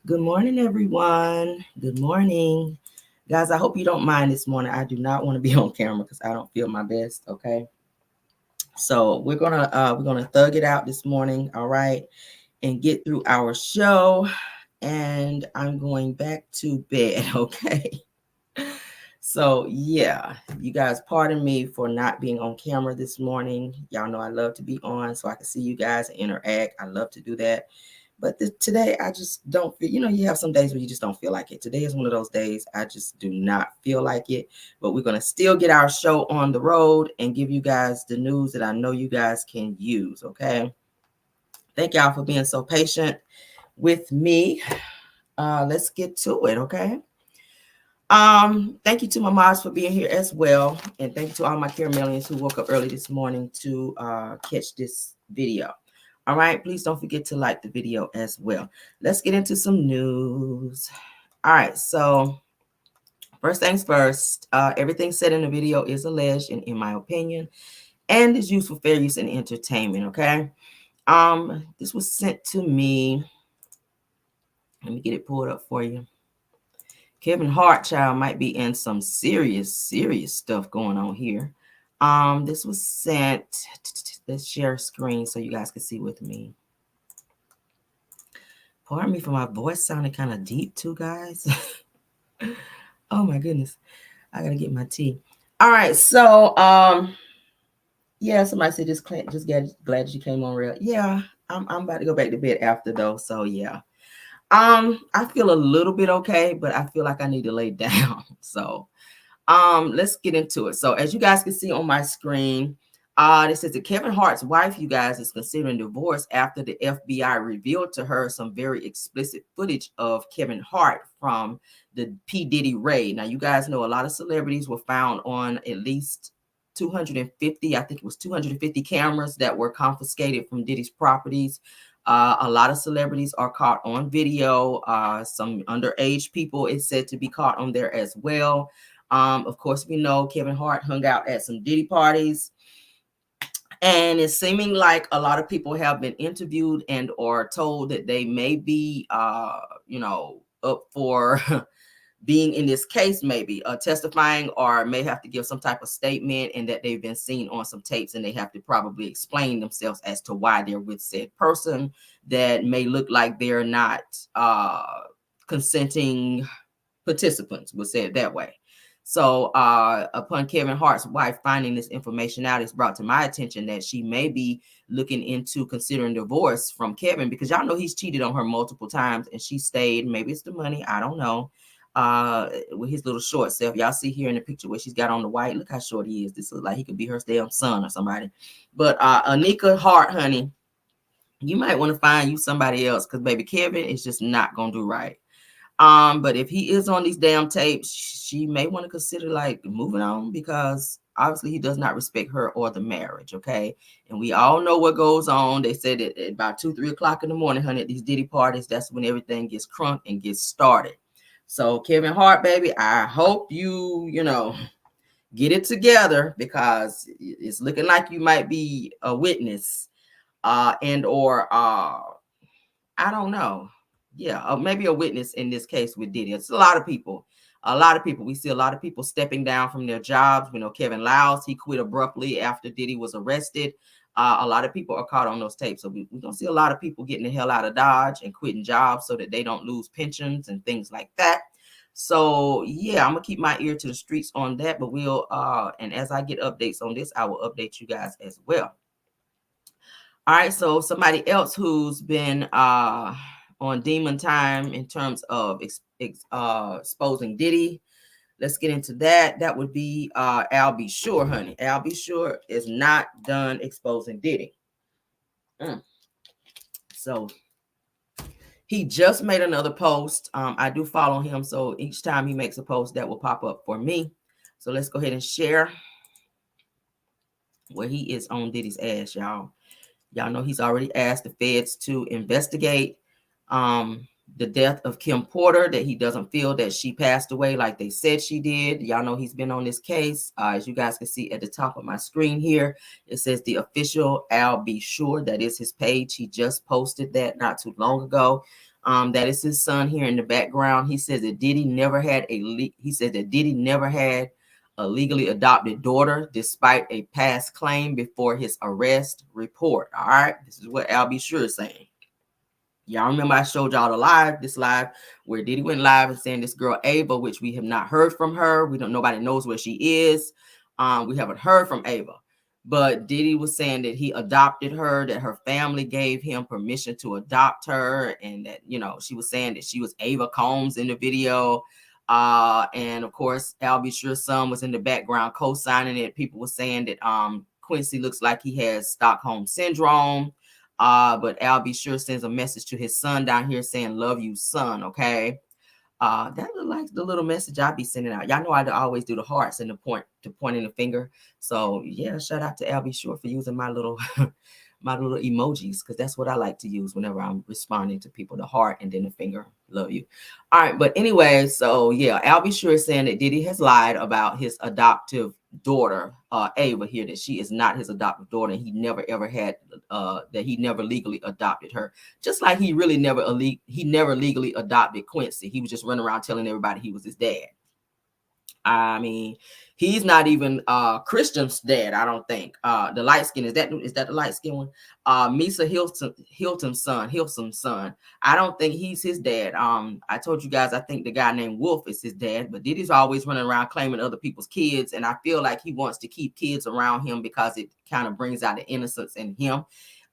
Good morning, everyone. Good morning. Guys, I hope you don't mind this morning. I do not want to be on camera because I don't feel my best, okay? So we're gonna thug it out this morning, all right, and get through our show. And I'm going back to bed, okay? So yeah, you guys pardon me for not being on camera this morning. Y'all know I love to be on so I can see you guys and interact. I love to do that. But today I just don't feel, you have some days where you just don't feel like it. Today is one of those days I just do not feel like it. But we're going to still get our show on the road and give you guys the news that I know you guys can use. Okay. Thank y'all for being so patient with me. Let's get to it. Okay. Thank you to my moms for being here as well. And thank you to all my caramelians who woke up early this morning to catch this video. All right, please don't forget to like the video as well. Let's get into some news. All right, so first things first, everything said in the video is alleged and in my opinion, and is used for fair use and entertainment, okay? This was sent to me. Let me get it pulled up for you. Kevin Hart, child, might be in some serious stuff going on here. This was sent. Let's share screen so you guys can see with me. Pardon me for my voice sounding kind of deep too, guys. Oh my goodness. I gotta get my tea. All right, so yeah, somebody said just glad you came on real. Yeah, I'm about to go back to bed after though. So yeah. I feel a little bit okay, but I feel like I need to lay down. So let's get into it. So as you guys can see on my screen, it says that Kevin Hart's wife, you guys, is considering divorce after the FBI revealed to her some very explicit footage of Kevin Hart from the P. Diddy raid. Now, you guys know a lot of celebrities were found on at least 250, I think it was 250 cameras that were confiscated from Diddy's properties. A lot of celebrities are caught on video. Some underage people is said to be caught on there as well. Of course, we know Kevin Hart hung out at some Diddy parties. And it's seeming like a lot of people have been interviewed and or told that they may be, up for being in this case, maybe testifying or may have to give some type of statement, and that they've been seen on some tapes and they have to probably explain themselves as to why they're with said person that may look like they're not consenting participants, we'll say it that way. So upon Kevin Hart's wife finding this information out, it's brought to my attention that she may be looking into considering divorce from Kevin, because y'all know he's cheated on her multiple times and she stayed. Maybe it's the money, I don't know. With his little short self. Y'all see here in the picture where she's got on the white. Look how short he is. This looks like he could be her damn son or somebody. But Anika Hart, honey, you might want to find you somebody else, because baby Kevin is just not gonna do right. But if he is on these damn tapes, she may want to consider like moving on, because obviously he does not respect her or the marriage. Okay. And we all know what goes on. They said that at about 2-3 o'clock in the morning, honey, at these Diddy parties, that's when everything gets crunk and gets started. So Kevin Hart, baby, I hope you get it together, because it's looking like you might be a witness, and or I don't know. Yeah, maybe a witness in this case with Diddy. It's a lot of people. A lot of people. We see a lot of people stepping down from their jobs. We know Kevin Lyles, he quit abruptly after Diddy was arrested. A lot of people are caught on those tapes. So we're going to see a lot of people getting the hell out of Dodge and quitting jobs so that they don't lose pensions and things like that. So, yeah, I'm going to keep my ear to the streets on that. But and as I get updates on this, I will update you guys as well. All right, so somebody else who's been on demon time in terms of exposing Diddy. Let's get into that. That would be Al B. Sure, honey. Al B. Sure is not done exposing Diddy. So he just made another post. I do follow him, so each time he makes a post, that will pop up for me. So let's go ahead and share where he is on Diddy's ass, y'all. Y'all know he's already asked the feds to investigate the death of Kim Porter, that he doesn't feel that she passed away like they said she did. Y'all know he's been on this case. As you guys can see at the top of my screen here, it says the official Al B. Sure. That is his page. He just posted that not too long ago. That is his son here in the background. He says that Diddy never had a legally adopted daughter, despite a past claim before his arrest report. All right, this is what Al B. Sure is saying. Y'all remember I showed y'all this live where Diddy went live and saying this girl Ava, which we have not heard from her. Nobody knows where she is. We haven't heard from Ava, but Diddy was saying that he adopted her, that her family gave him permission to adopt her, and that, she was saying that she was Ava Combs in the video. And of course, Al B. Sure's son was in the background co-signing it. People were saying that Quincy looks like he has Stockholm syndrome. But Al B. Sure sends a message to his son down here saying, "Love you, son." Okay. That look like the little message I be sending out. Y'all know I always do the hearts and the pointing the finger. So yeah, shout out to Al B. Sure for using my little my little emojis, because that's what I like to use whenever I'm responding to people, the heart and then the finger. Love you. All right, but anyway, so yeah, Al B. Sure is saying that Diddy has lied about his adoptive daughter, Ava here, that she is not his adoptive daughter, and he never ever had that he never legally adopted her. Just like he really never legally adopted Quincy. He was just running around telling everybody he was his dad. I mean, he's not even Christian's dad, I don't think. The light skin, is that the light skin one? Misa Hilton's son. I don't think he's his dad. I told you guys I think the guy named Wolf is his dad, but Diddy's always running around claiming other people's kids, and I feel like he wants to keep kids around him because it kind of brings out the innocence in him.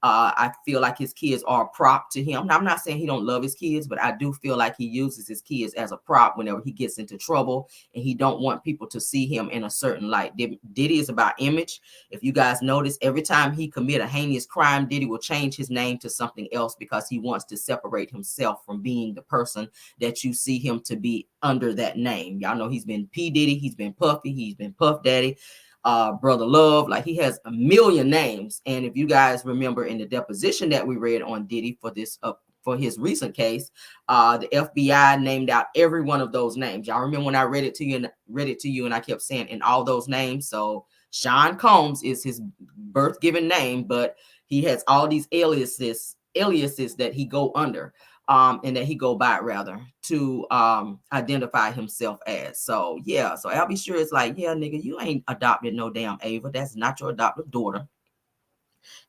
I feel like his kids are a prop to him. Now, I'm not saying he don't love his kids, but I do feel like he uses his kids as a prop whenever he gets into trouble, and he don't want people to see him in a certain light. Diddy is about image. If you guys notice, every time he commit a heinous crime, Diddy will change his name to something else because he wants to separate himself from being the person that you see him to be under that name. Y'all know he's been P. Diddy, he's been Puffy, he's been Puff Daddy, Brother Love. Like, he has a million names. And if you guys remember in the deposition that we read on Diddy for this for his recent case, the FBI named out every one of those names. Y'all remember when I read it to you and I kept saying in all those names. So Sean Combs is his birth given name, but he has all these aliases that he go under. And that he go by rather to identify himself as. So yeah, so Al B. Sure is like, yeah, nigga, you ain't adopted no damn Ava. That's not your adoptive daughter.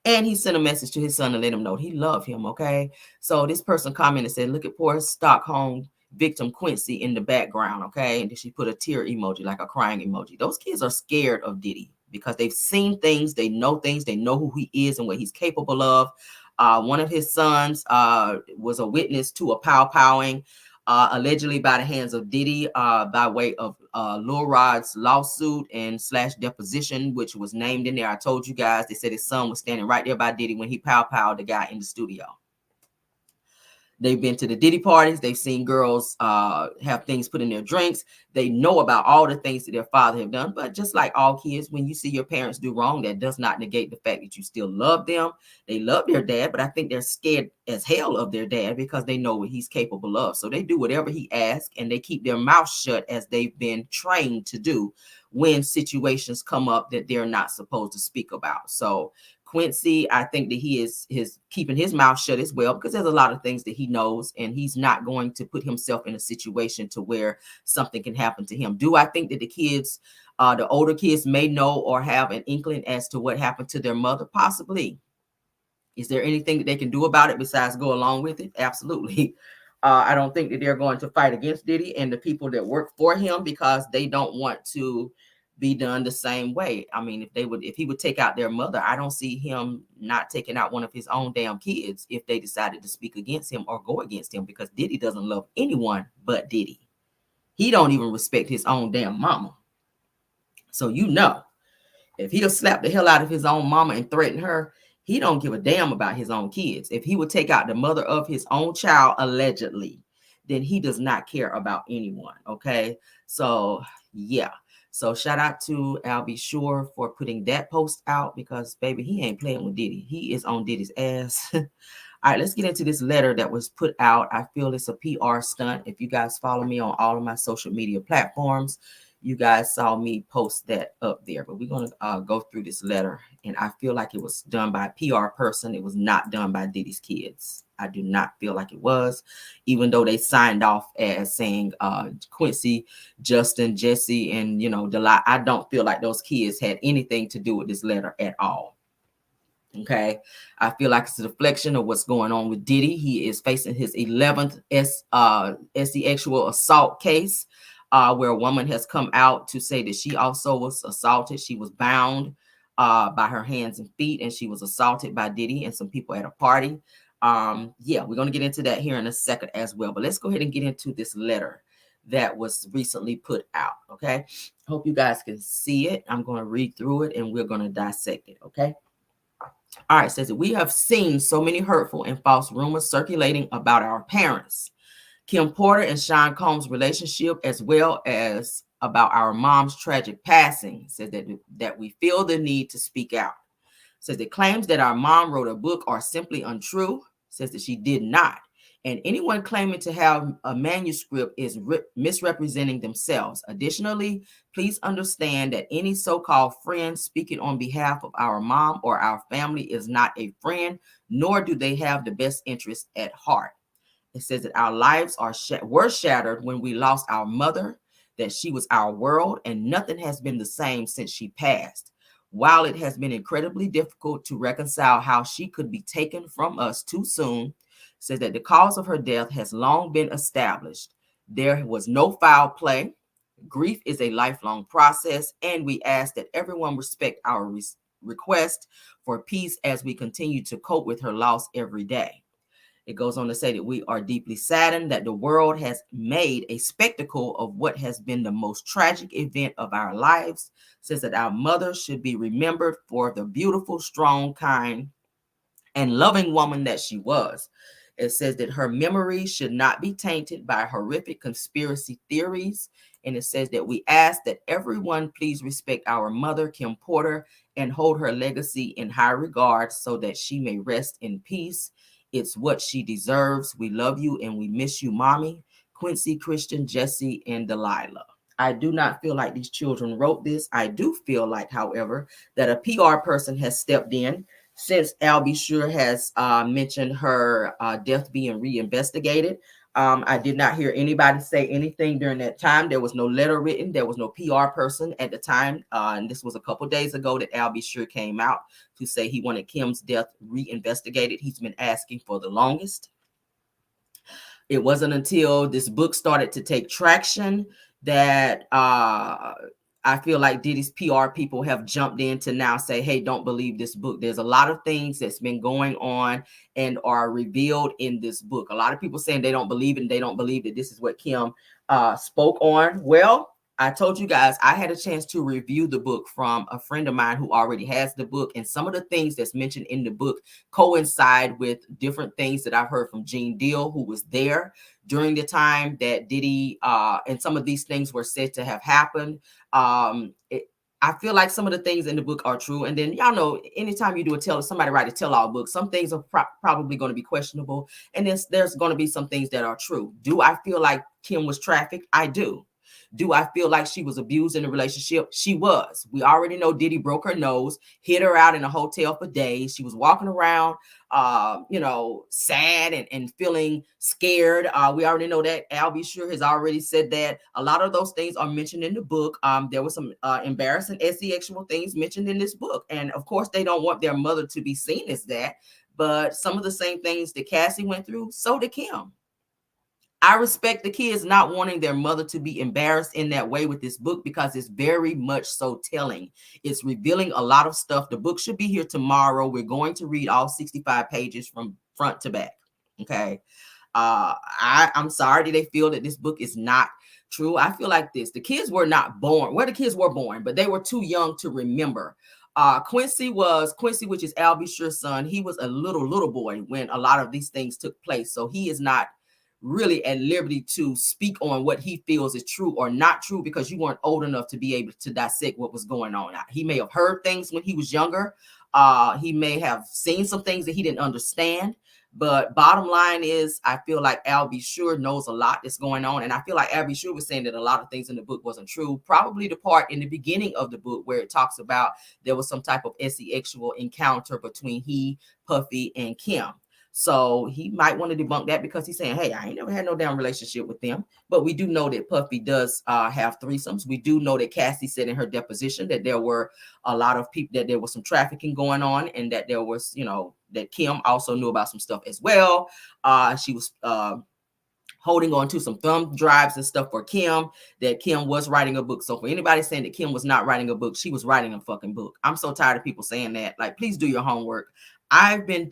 And he sent a message to his son to let him know he loved him. Okay. So this person commented, said, "Look at poor Stockholm victim Quincy in the background." Okay. And then she put a tear emoji, like a crying emoji. Those kids are scared of Diddy because they've seen things, they know who he is and what he's capable of. One of his sons was a witness to a pow-powing, allegedly by the hands of Diddy, by way of Lil Rod's lawsuit and / deposition, which was named in there. I told you guys, they said his son was standing right there by Diddy when he pow-powed the guy in the studio. They've been to the Diddy parties. They've seen girls have things put in their drinks. They know about all the things that their father have done. But just like all kids, when you see your parents do wrong, that does not negate the fact that you still love them. They love their dad, but I think they're scared as hell of their dad because they know what he's capable of. So they do whatever he asks, and they keep their mouth shut as they've been trained to do when situations come up that they're not supposed to speak about. So Quincy, I think that he is keeping his mouth shut as well, because there's a lot of things that he knows, and he's not going to put himself in a situation to where something can happen to him. Do I think that the kids, the older kids, may know or have an inkling as to what happened to their mother? Possibly. Is there anything that they can do about it besides go along with it? Absolutely. I don't think that they're going to fight against Diddy and the people that work for him because they don't want to be done the same way. I mean, if he would take out their mother, I don't see him not taking out one of his own damn kids if they decided to speak against him or go against him, because Diddy doesn't love anyone but Diddy. He don't even respect his own damn mama. So if he'll slap the hell out of his own mama and threaten her, he don't give a damn about his own kids. If he would take out the mother of his own child, allegedly, then he does not care about anyone. Okay. So yeah. So shout out to Al B. Sure for putting that post out, because baby, he ain't playing with Diddy. He is on Diddy's ass. All right, let's get into this letter that was put out. I feel it's a PR stunt. If you guys follow me on all of my social media platforms, you guys saw me post that up there. But we're going to go through this letter, and I feel like it was done by a PR person. It was not done by Diddy's kids. I do not feel like it was, even though they signed off as saying Quincy, Justin, Jesse, and, you know, Delilah. I don't feel like those kids had anything to do with this letter at all. Okay, I feel like it's a reflection of what's going on with Diddy. He is facing his 11th sexual assault case, where a woman has come out to say that she also was assaulted. She was bound by her hands and feet, and she was assaulted by Diddy and some people at a party. Yeah, we're going to get into that here in a second as well. But let's go ahead and get into this letter that was recently put out. Okay, hope you guys can see it. I'm going to read through it, and we're going to dissect it. Okay. All right, says that we have seen so many hurtful and false rumors circulating about our parents, Kim Porter and Sean Combs' relationship, as well as about our mom's tragic passing. Says that we feel the need to speak out. Says that claims that our mom wrote a book are simply untrue. Says that she did not. And anyone claiming to have a manuscript is misrepresenting themselves. Additionally, please understand that any so-called friend speaking on behalf of our mom or our family is not a friend, nor do they have the best interest at heart. It says that our lives were shattered when we lost our mother, that she was our world, and nothing has been the same since she passed. While it has been incredibly difficult to reconcile how she could be taken from us too soon, says that the cause of her death has long been established. There was no foul play. Grief is a lifelong process, and we ask that everyone respect our request for peace as we continue to cope with her loss every day. It goes on to say that we are deeply saddened that the world has made a spectacle of what has been the most tragic event of our lives. Says that our mother should be remembered for the beautiful, strong, kind, and loving woman that she was. It says that her memory should not be tainted by horrific conspiracy theories. And it says that we ask that everyone please respect our mother, Kim Porter, and hold her legacy in high regard so that she may rest in peace. It's what she deserves. We love you and we miss you, Mommy. Quincy, Christian, Jesse, and Delilah. I do not feel like these children wrote this. I do feel like, however, that a PR person has stepped in since Albie Sure has mentioned her death being reinvestigated. I did not hear anybody say anything during that time. There was no letter written. There was no PR person at the time. And this was a couple days ago that Albie Sure came out to say he wanted Kim's death reinvestigated. He's been asking for the longest. It wasn't until this book started to take traction that I feel like Diddy's PR people have jumped in to now say, hey, don't believe this book. There's a lot of things that's been going on and are revealed in this book. A lot of people saying they don't believe it and they don't believe that this is what Kim spoke on. Well, I told you guys, I had a chance to review the book from a friend of mine who already has the book. And some of the things that's mentioned in the book coincide with different things that I've heard from Gene Deal, who was there during the time that Diddy and some of these things were said to have happened. I feel like some of the things in the book are true. And then, y'all know, anytime you do somebody write a tell-all book, some things are probably going to be questionable. And there's going to be some things that are true. Do I feel like Kim was trafficked? I do. Do I feel like she was abused in the relationship? She was. We already know Diddy broke her nose, hid her out in a hotel for days. She was walking around, sad and feeling scared. We already know that. Albie Sure has already said that. A lot of those things are mentioned in the book. There were some embarrassing sexual things mentioned in this book. And of course, they don't want their mother to be seen as that. But some of the same things that Cassie went through, so did Kim. I respect the kids not wanting their mother to be embarrassed in that way with this book because it's very much so telling. It's revealing a lot of stuff. The book should be here tomorrow. We're going to read all 65 pages from front to back. Okay. I'm sorry that they feel that this book is not true. I feel like this. The kids were not born. Well, the kids were born, but they were too young to remember. Quincy, which is Albie Sure's son. He was a little boy when a lot of these things took place. So he is not really at liberty to speak on what he feels is true or not true because you weren't old enough to be able to dissect what was going on. He may have heard things when he was younger. He may have seen some things that he didn't understand, But bottom line is, I feel like Al B. Sure knows a lot that's going on. And I feel like Al B. Sure was saying that a lot of things in the book wasn't true. Probably the part in the beginning of the book where it talks about there was some type of sexual encounter between he, Puffy, and Kim. So he might want to debunk that because he's saying, hey, I ain't never had no damn relationship with them. But we do know that Puffy does have threesomes. We do know that Cassie said in her deposition that there were a lot of people, that there was some trafficking going on, and that there was, that Kim also knew about some stuff as well. She was holding on to some thumb drives and stuff for Kim, that Kim was writing a book. So for anybody saying that Kim was not writing a book, she was writing a fucking book. I'm so tired of people saying that. Like, please do your homework. I've been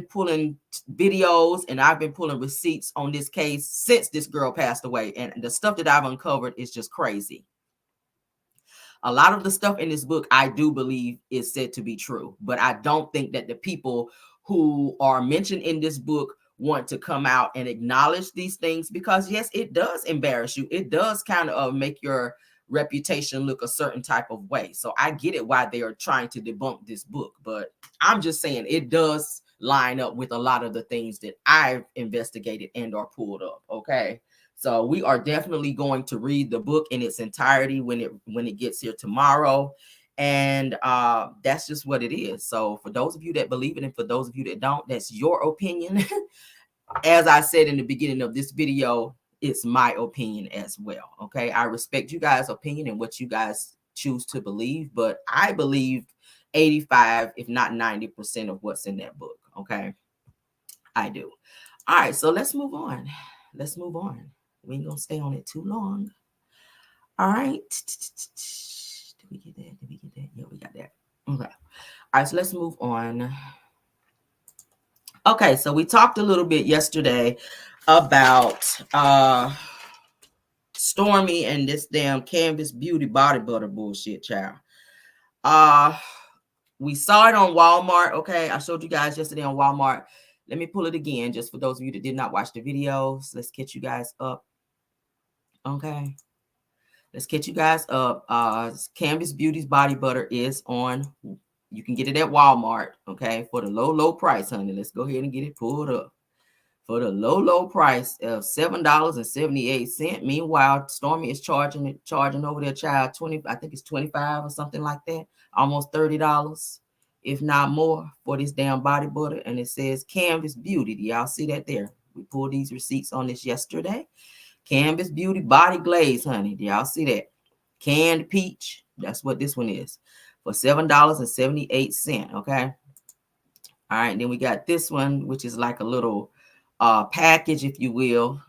pulling videos and I've been pulling receipts on this case since this girl passed away. And the stuff that I've uncovered is just crazy. A lot of the stuff in this book, I do believe is said to be true, but I don't think that the people who are mentioned in this book want to come out and acknowledge these things, because yes, it does embarrass you. It does kind of make your reputation look a certain type of way. So I get it why they are trying to debunk this book, but I'm just saying it does line up with a lot of the things that I've investigated and or pulled up. Okay. So we are definitely going to read the book in its entirety when it gets here tomorrow. And that's just what it is. So for those of you that believe it and for those of you that don't, that's your opinion. As I said in the beginning of this video, it's my opinion as well. Okay. I respect you guys' opinion and what you guys choose to believe, but I believe 85, if not 90% of what's in that book. Okay. I do. All right. So let's move on. Let's move on. We ain't gonna stay on it too long. All right. Did we get that? Did we get that? Yeah, we got that. Okay. All right, so let's move on. Okay, so we talked a little bit yesterday about Stormy and this damn Canvas Beauty body butter bullshit, child. We saw it on Walmart. Okay, I showed you guys yesterday on Walmart. Let me pull it again, just for those of you that did not watch the videos. Let's catch you guys up. Okay, let's catch you guys up. Canvas Beauty's body butter is on. You can get it at Walmart, okay, for the low price, honey. Let's go ahead and get it pulled up for the low price of $7.78. Meanwhile, Stormy is charging over their child 20. I think it's 25 or something like that, almost $30, if not more, for this damn body butter. And it says Canvas Beauty. Do y'all see that there? We pulled these receipts on this yesterday. Canvas Beauty body glaze, honey. Do y'all see that? Canned peach. That's what this one is, for $7.78. Okay. All right. Then we got this one, which is like a little package, if you will.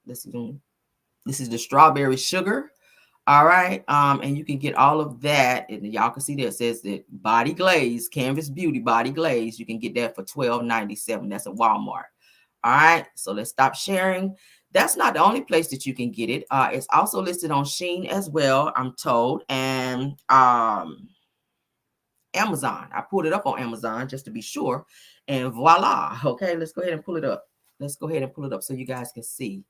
This is the strawberry sugar. All right. And you can get all of that. And y'all can see there it says that body glaze, Canvas Beauty body glaze. You can get that for $12.97. That's at Walmart. All right. So let's stop sharing. That's not the only place that you can get it. It's also listed on Shein as well, I'm told, and Amazon. I pulled it up on Amazon just to be sure, and voila. Okay, let's go ahead and pull it up. Let's go ahead and pull it up so you guys can see.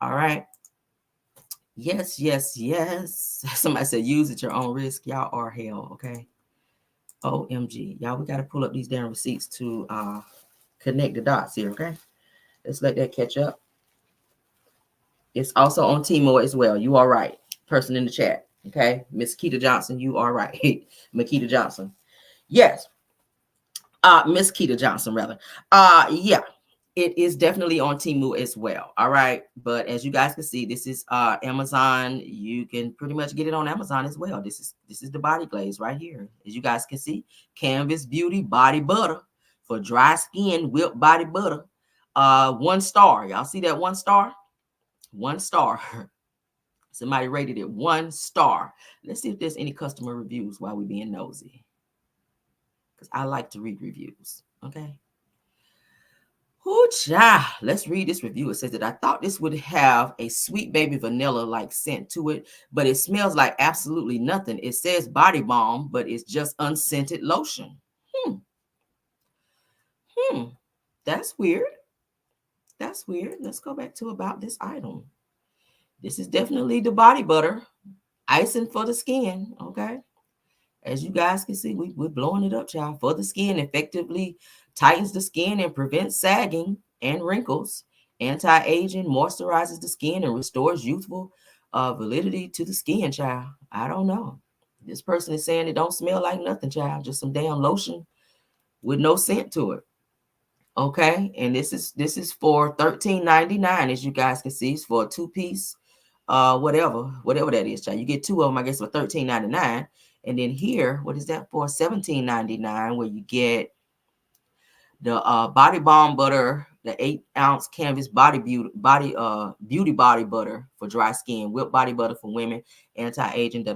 All right. Yes. Somebody said use at your own risk. Y'all are hell. Okay. OMG. Y'all, we got to pull up these damn receipts to connect the dots here. Okay. Let's let that catch up. It's also on Timo as well. You are right. Person in the chat. Okay. Miss Keita Johnson, you are right. Makita Johnson. Yes. Miss Keita Johnson, rather. Yeah. It is definitely on Temu as well. All right. But as you guys can see, this is Amazon. You can pretty much get it on Amazon as well. This is the body glaze right here. As you guys can see, Canvas Beauty body butter for dry skin, whipped body butter. 1 star. Y'all see that 1 star? 1 star. Somebody rated it 1 star. Let's see if there's any customer reviews while we're being nosy, because I like to read reviews. Okay. Ooh, child. Let's read this review. It says that I thought this would have a sweet baby vanilla like scent to it, but it smells like absolutely nothing. It says body balm, but it's just unscented lotion. That's weird. That's weird. Let's go back to about this item. This is definitely the body butter, icing for the skin. Okay. As you guys can see, we're blowing it up, child, for the skin, effectively tightens the skin and prevents sagging and wrinkles. Anti-aging, moisturizes the skin and restores youthful validity to the skin, child. I don't know. This person is saying it don't smell like nothing, child. Just some damn lotion with no scent to it. Okay, and this is for $13.99, as you guys can see. It's for a two-piece, whatever that is, child. You get two of them, I guess, for $13.99. And then here, what is that for? $17.99, where you get the body balm butter, the 8-ounce canvas beauty body butter for dry skin, whipped body butter for women, anti-aging,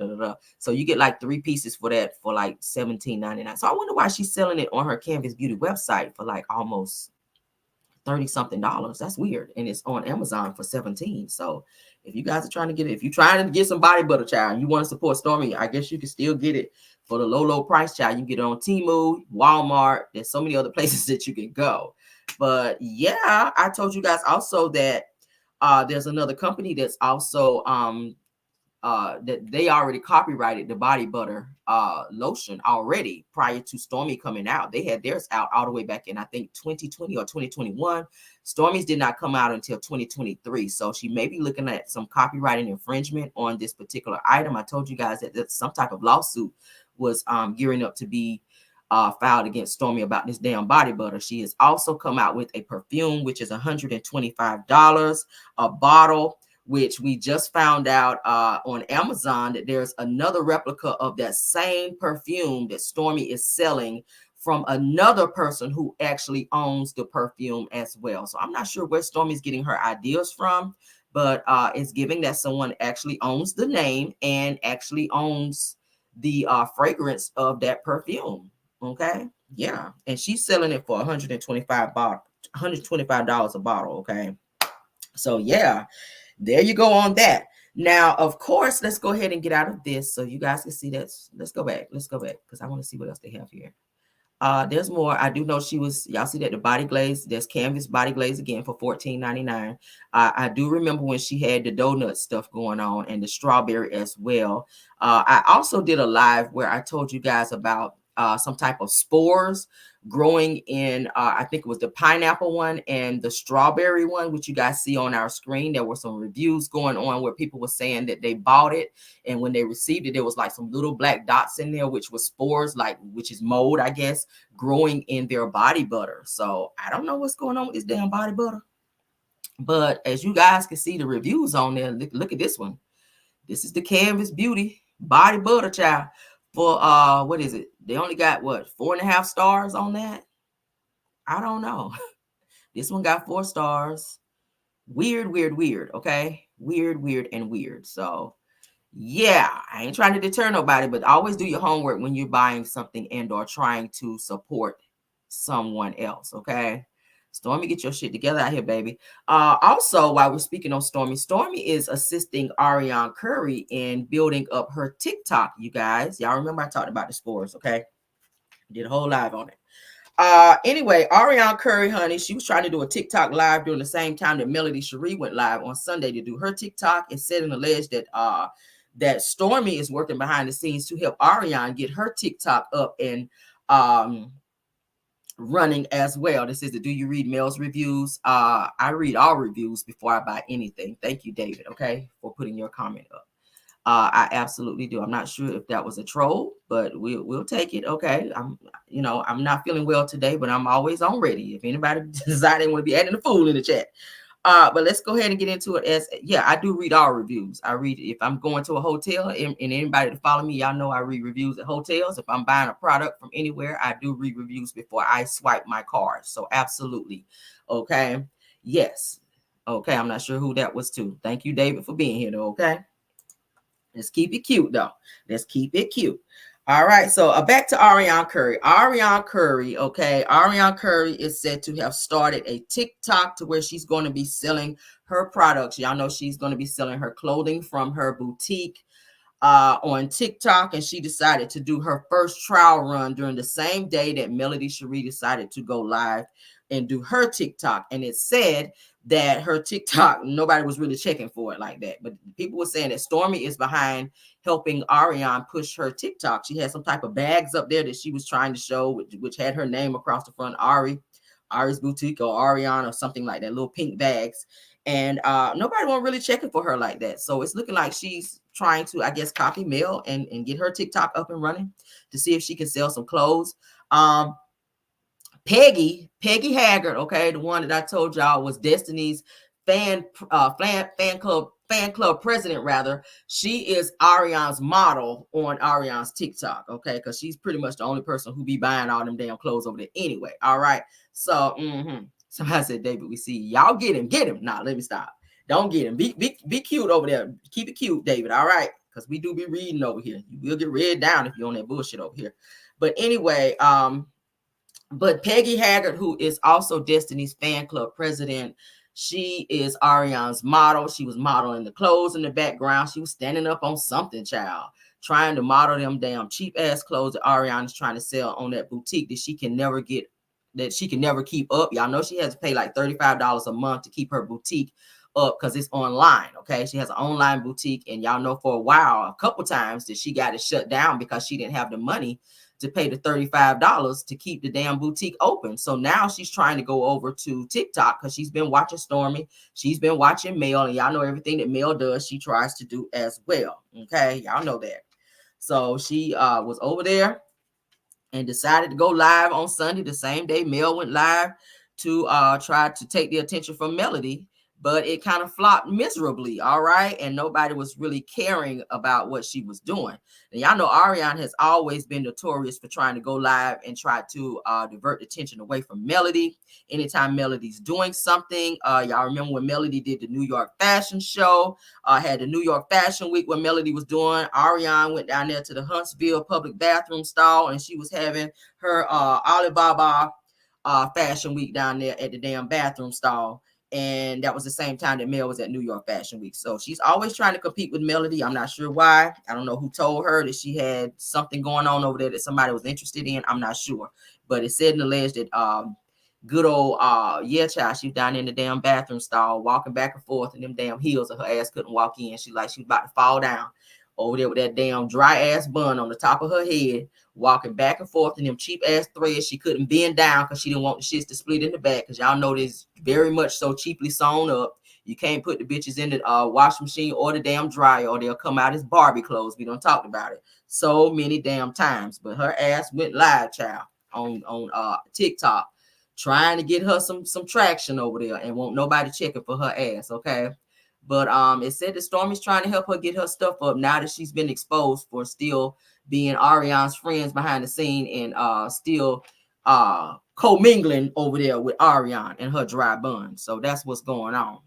So you get like 3 pieces for that for like $17.99. So I wonder why she's selling it on her Canvas Beauty website for like almost 30 something dollars. That's weird. And it's on Amazon for 17. So if you guys are trying to get it, if you're trying to get some body butter, child, and you want to support Stormy, I guess you can still get it for the low price, child. You can get it on Temu, Walmart. There's so many other places that you can go. But yeah, I told you guys also that there's another company that's also that they already copyrighted the body butter lotion already prior to Stormy coming out. They had theirs out all the way back in, I think, 2020 or 2021. Stormy's did not come out until 2023. So she may be looking at some copyright infringement on this particular item. I told you guys that some type of lawsuit was gearing up to be filed against Stormy about this damn body butter. She has also come out with a perfume, which is $125 a bottle, which we just found out on Amazon that there's another replica of that same perfume that Stormy is selling from another person who actually owns the perfume as well. So I'm not sure where Stormy's getting her ideas from, but it's giving that someone actually owns the name and actually owns the fragrance of that perfume. Okay, yeah, and she's selling it for $125 a bottle. Okay, so yeah, there you go on that. Now, of course, let's go ahead and get out of this so you guys can see that. Let's go back because I want to see what else they have here. There's more. I do know she was, y'all see that the body glaze, there's canvas body glaze again for $14.99. I do remember when she had the donut stuff going on and the strawberry as well. I also did a live where I told you guys about some type of spores growing in, I think it was the pineapple one and the strawberry one, which you guys see on our screen. There were some reviews going on where people were saying that they bought it, and when they received it, there was like some little black dots in there, which was spores, which is mold, I guess, growing in their body butter. So I don't know what's going on with this damn body butter, but as you guys can see the reviews on there, look at this one. This is the Canvas Beauty body butter, child. For what is it? They only got what, 4.5 stars on that? I don't know. This one got 4 stars. Weird. Okay, weird and weird. So yeah, I ain't trying to deter nobody, but always do your homework when you're buying something and or trying to support someone else. Okay, Stormy, get your shit together out here, baby. Also, while we're speaking on Stormy, Stormy is assisting Arian Curry in building up her TikTok, you guys. Y'all remember I talked about the spores, okay? Did a whole live on it. Anyway, Arian Curry, honey, she was trying to do a TikTok live during the same time that Melody Cherie went live on Sunday to do her TikTok, and said and alleged that that Stormy is working behind the scenes to help Arian get her TikTok up and running as well. This is the Do You Read Mel's reviews? I read all reviews before I buy anything. Thank you, David, okay, for putting your comment up. I absolutely do. I'm not sure if that was a troll, but we'll take it. Okay. I'm not feeling well today, but I'm always on ready. If anybody decides they want to be adding a fool in the chat. But let's go ahead and get into it. I do read all reviews. I read if I'm going to a hotel and anybody to follow me, y'all know I read reviews at hotels. If I'm buying a product from anywhere, I do read reviews before I swipe my card. So absolutely. Okay. Yes. Okay. I'm not sure who that was to. Thank you, David, for being here though. Okay. Let's keep it cute, though. Let's keep it cute. All right. So back to Arian Curry. Arian Curry, okay. Arian Curry is said to have started a TikTok to where she's going to be selling her products. Y'all know she's going to be selling her clothing from her boutique on TikTok, and she decided to do her first trial run during the same day that Melody Cherie decided to go live and do her TikTok. And it said that her TikTok, nobody was really checking for it like that. But people were saying that Stormi is behind helping Arian push her TikTok. She had some type of bags up there that she was trying to show, which had her name across the front, Ari's Boutique or Arian or something like that, little pink bags. And nobody was really checking for her like that. So it's looking like she's trying to, I guess, copy Mel and get her TikTok up and running to see if she can sell some clothes. Peggy Haggard, okay, the one that I told y'all was Destiny's fan club president, rather. She is Arian's model on Arian's TikTok, okay, because she's pretty much the only person who be buying all them damn clothes over there anyway. All right, so somebody said, David, we see y'all. Get him. Nah, let me stop. Don't get him. Be cute over there. Keep it cute, David. All right, because we do be reading over here. You will get read down if you're on that bullshit over here. But anyway, but Peggy Haggard, who is also Destiny's fan club president, she is Arian's model. She was modeling the clothes in the background. She was standing up on something, child, trying to model them damn cheap ass clothes that Arian is trying to sell on that boutique that she can never keep up. Y'all know she has to pay like $35 a month to keep her boutique up because it's online. Okay, she has an online boutique, and y'all know for a while, a couple times, that she got it shut down because she didn't have the money to pay the $35 to keep the damn boutique open. So now she's trying to go over to TikTok because she's been watching Stormi. She's been watching Mel, and y'all know everything that Mel does, she tries to do as well. Okay, y'all know that. So she was over there and decided to go live on Sunday, the same day Mel went live, to try to take the attention from Melody. But it kind of flopped miserably, all right? And nobody was really caring about what she was doing. And y'all know Arian has always been notorious for trying to go live and try to divert attention away from Melody. Anytime Melody's doing something, y'all remember when Melody did the New York fashion show, had the New York Fashion Week where Melody was doing. Arian went down there to the Huntsville public bathroom stall, and she was having her Alibaba Fashion Week down there at the damn bathroom stall. And that was the same time that Mel was at New York Fashion Week. So she's always trying to compete with Melody. I'm not sure why. I don't know who told her that she had something going on over there that somebody was interested in. I'm not sure. But it said and alleged that good old child, she was down in the damn bathroom stall walking back and forth in them damn heels, and her ass couldn't walk in. She was about to fall down over there with that damn dry ass bun on the top of her head, walking back and forth in them cheap ass threads. She couldn't bend down because she didn't want the shits to split in the back, because y'all know this very much so cheaply sewn up. You can't put the bitches in the washing machine or the damn dryer, or they'll come out as Barbie clothes. We done talked about it so many damn times. But her ass went live, child, on TikTok, trying to get her some traction over there, and won't nobody checking for her ass, okay? But it said that Stormi's trying to help her get her stuff up now that she's been exposed for still being Arian's friends behind the scene, and still co-mingling over there with Arian and her dry bun. So that's what's going on.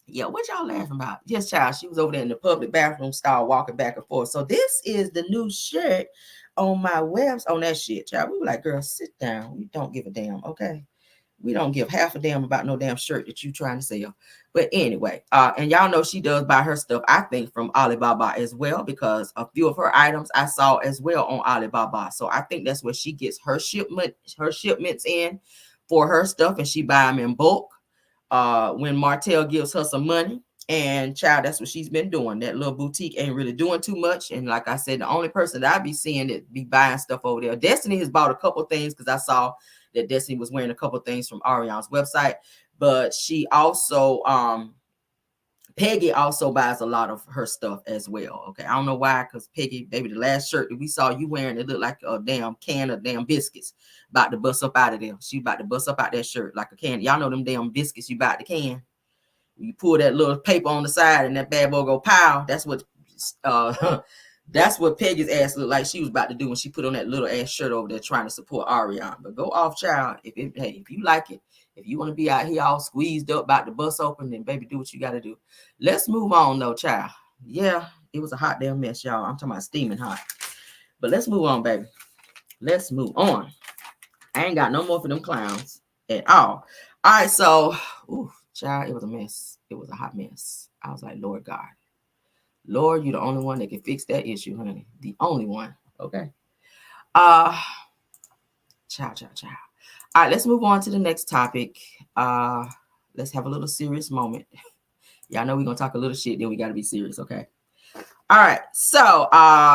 Yeah, what y'all laughing about? Yes, child, she was over there in the public bathroom stall walking back and forth. So this is the new shirt on my webs on that shit, child. We were like, girl, sit down. We don't give a damn, okay? We don't give half a damn about no damn shirt that you trying to sell. But anyway, and y'all know she does buy her stuff, I think, from Alibaba as well, because a few of her items I saw as well on Alibaba. So I think that's where she gets her shipments in for her stuff, and she buy them in bulk when Martell gives her some money. And child, that's what she's been doing. That little boutique ain't really doing too much. And like I said, the only person that I be seeing that be buying stuff over there, Destiny has bought a couple things, because I saw that Destiny was wearing a couple things from Arian's website. But she also, Peggy also buys a lot of her stuff as well. Okay, I don't know why, because Peggy, baby, the last shirt that we saw you wearing, it looked like a damn can of damn biscuits about to bust up out of there. She about to bust up out that shirt like a can. Y'all know them damn biscuits you buy at the can. You pull that little paper on the side and that bad boy go pow. That's what that's what Peggy's ass looked like she was about to do when she put on that little ass shirt over there trying to support Arian. But go off, child. If you like it, if you want to be out here all squeezed up about the bus open, then baby, do what you got to do. Let's move on though, child. Yeah, it was a hot damn mess, y'all. I'm talking about steaming hot. But let's move on, baby. Let's move on. I ain't got no more for them clowns at all. All right, so, ooh, child, it was a mess. It was a hot mess. I was like, Lord God. Lord, you're the only one that can fix that issue, honey. The only one. Okay. Ciao. All right, let's move on to the next topic. Let's have a little serious moment. Y'all know we're gonna talk a little shit, then we gotta be serious, okay? All right, so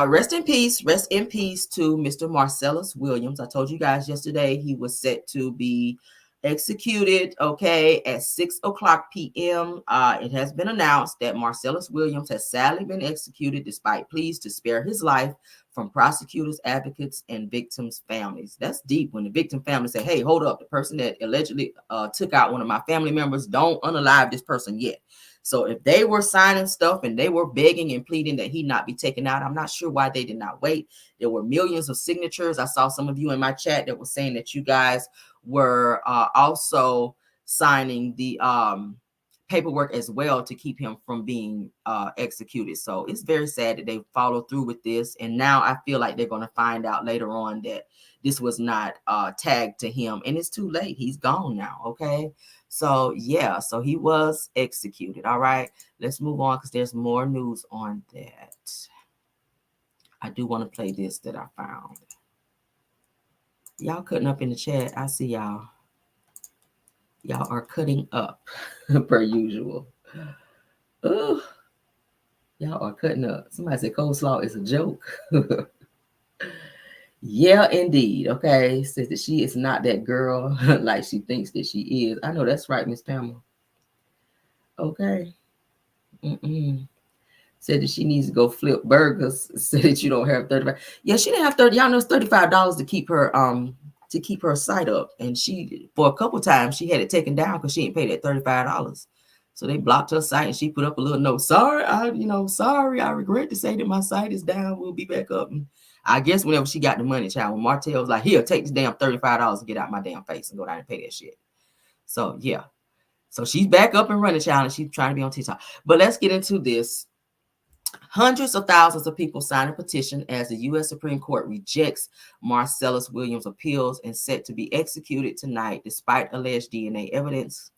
rest in peace to Mr. Marcellus Williams. I told you guys yesterday he was set to be executed, okay, at 6:00 p.m. It has been announced that Marcellus Williams has sadly been executed despite pleas to spare his life from prosecutors, advocates, and victims' families. That's deep when the victim family say, hey, hold up, the person that allegedly took out one of my family members, don't unalive this person yet. So if they were signing stuff and they were begging and pleading that he not be taken out, I'm not sure why they did not wait. There were millions of signatures. I saw some of you in my chat that were saying that you guys were also signing the paperwork as well to keep him from being executed. So it's very sad that they followed through with this. And now I feel like they're going to find out later on that this was not tagged to him. And it's too late. He's gone now. Okay. So yeah, so he was executed. All right, let's move on because there's more news on that. I do want to play this that I found. Y'all cutting up in the chat. I see y'all. Y'all are cutting up per usual. Ugh. Y'all are cutting up. Somebody said coleslaw is a joke. Yeah, indeed. Okay. Says that she is not that girl like she thinks that she is. I know that's right, Miss Pamela. Okay. Said that she needs to go flip burgers. Said that you don't have 35. Yeah, she didn't have 30. Y'all know it's $35 to keep her site up. And she, for a couple times, she had it taken down because she didn't pay that $35. So they blocked her site and she put up a little note. Sorry, I regret to say that my site is down. We'll be back up. And I guess whenever she got the money, child, when Martell was like, here, take this damn $35 and get out my damn face and go down and pay that shit. So yeah. So she's back up and running, child, and she's trying to be on TikTok. But let's get into this. Hundreds of thousands of people signed a petition as the U.S. Supreme Court rejects Marcellus Williams' appeals and set to be executed tonight despite alleged DNA evidence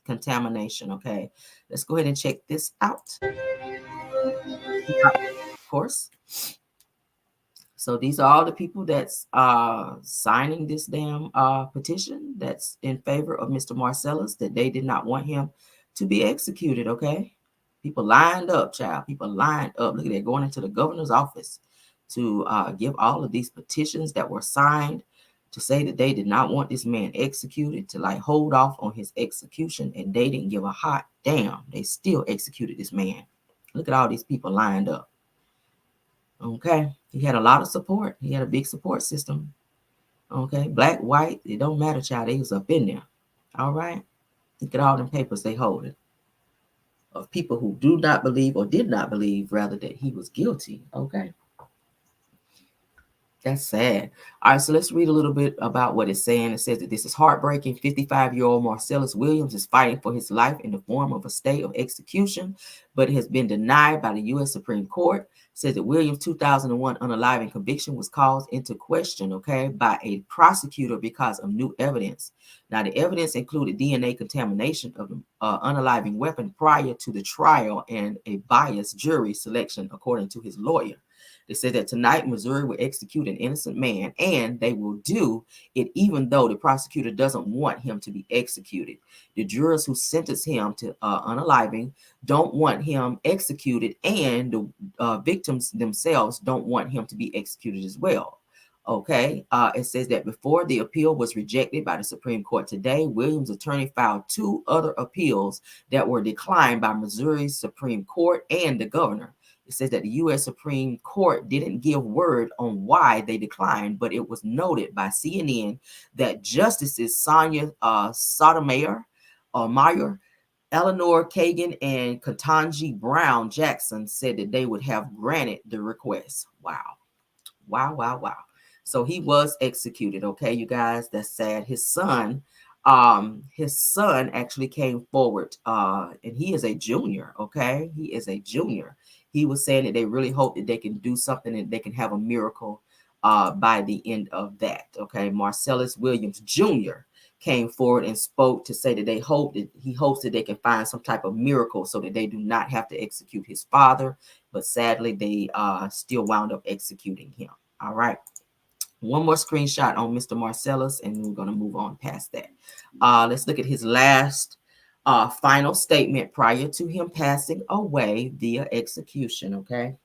contamination. Okay, let's go ahead and check this out. Of course. So these are all the people that's signing this damn petition that's in favor of Mr. Marcellus, that they did not want him to be executed, okay? People lined up, child. People lined up. Look at that, going into the governor's office to give all of these petitions that were signed to say that they did not want this man executed, to like hold off on his execution, and they didn't give a hot damn. They still executed this man. Look at all these people lined up. Okay, he had a lot of support. He had a big support system. Okay, black, white, it don't matter, child. They was up in there. All right, look at all them papers they holding of people who do not believe, or did not believe rather, that he was guilty. Okay, that's sad. All right, so let's read a little bit about what it's saying. It says that this is heartbreaking. 55-year-old Marcellus Williams is fighting for his life in the form of a stay of execution, but it has been denied by the U.S. Supreme Court. Says that Williams' 2001 unaliving conviction was called into question, okay, by a prosecutor because of new evidence. Now, the evidence included DNA contamination of the unaliving weapon prior to the trial and a biased jury selection, according to his lawyer. They said that tonight Missouri will execute an innocent man, and they will do it even though the prosecutor doesn't want him to be executed. The jurors who sentenced him to unaliving don't want him executed, and the victims themselves don't want him to be executed as well. Okay, it says that before the appeal was rejected by the Supreme Court today, Williams' attorney filed 2 other appeals that were declined by Missouri's Supreme Court and the governor. It says that the U.S. Supreme Court didn't give word on why they declined, but it was noted by CNN that Justices Sonia Sotomayor, Meyer, Eleanor Kagan, and Ketanji Brown Jackson said that they would have granted the request. Wow. Wow, wow, wow. So he was executed. Okay, you guys, that's sad. His son actually came forward, and he is a junior. Okay, he is a junior. He was saying that they really hope that they can do something and they can have a miracle by the end of that. Okay, Marcellus Williams Jr. came forward and spoke to say that he hopes that they can find some type of miracle so that they do not have to execute his father. But sadly, they still wound up executing him. All right. One more screenshot on Mr. Marcellus, and we're going to move on past that. Let's look at his last final statement prior to him passing away via execution, okay?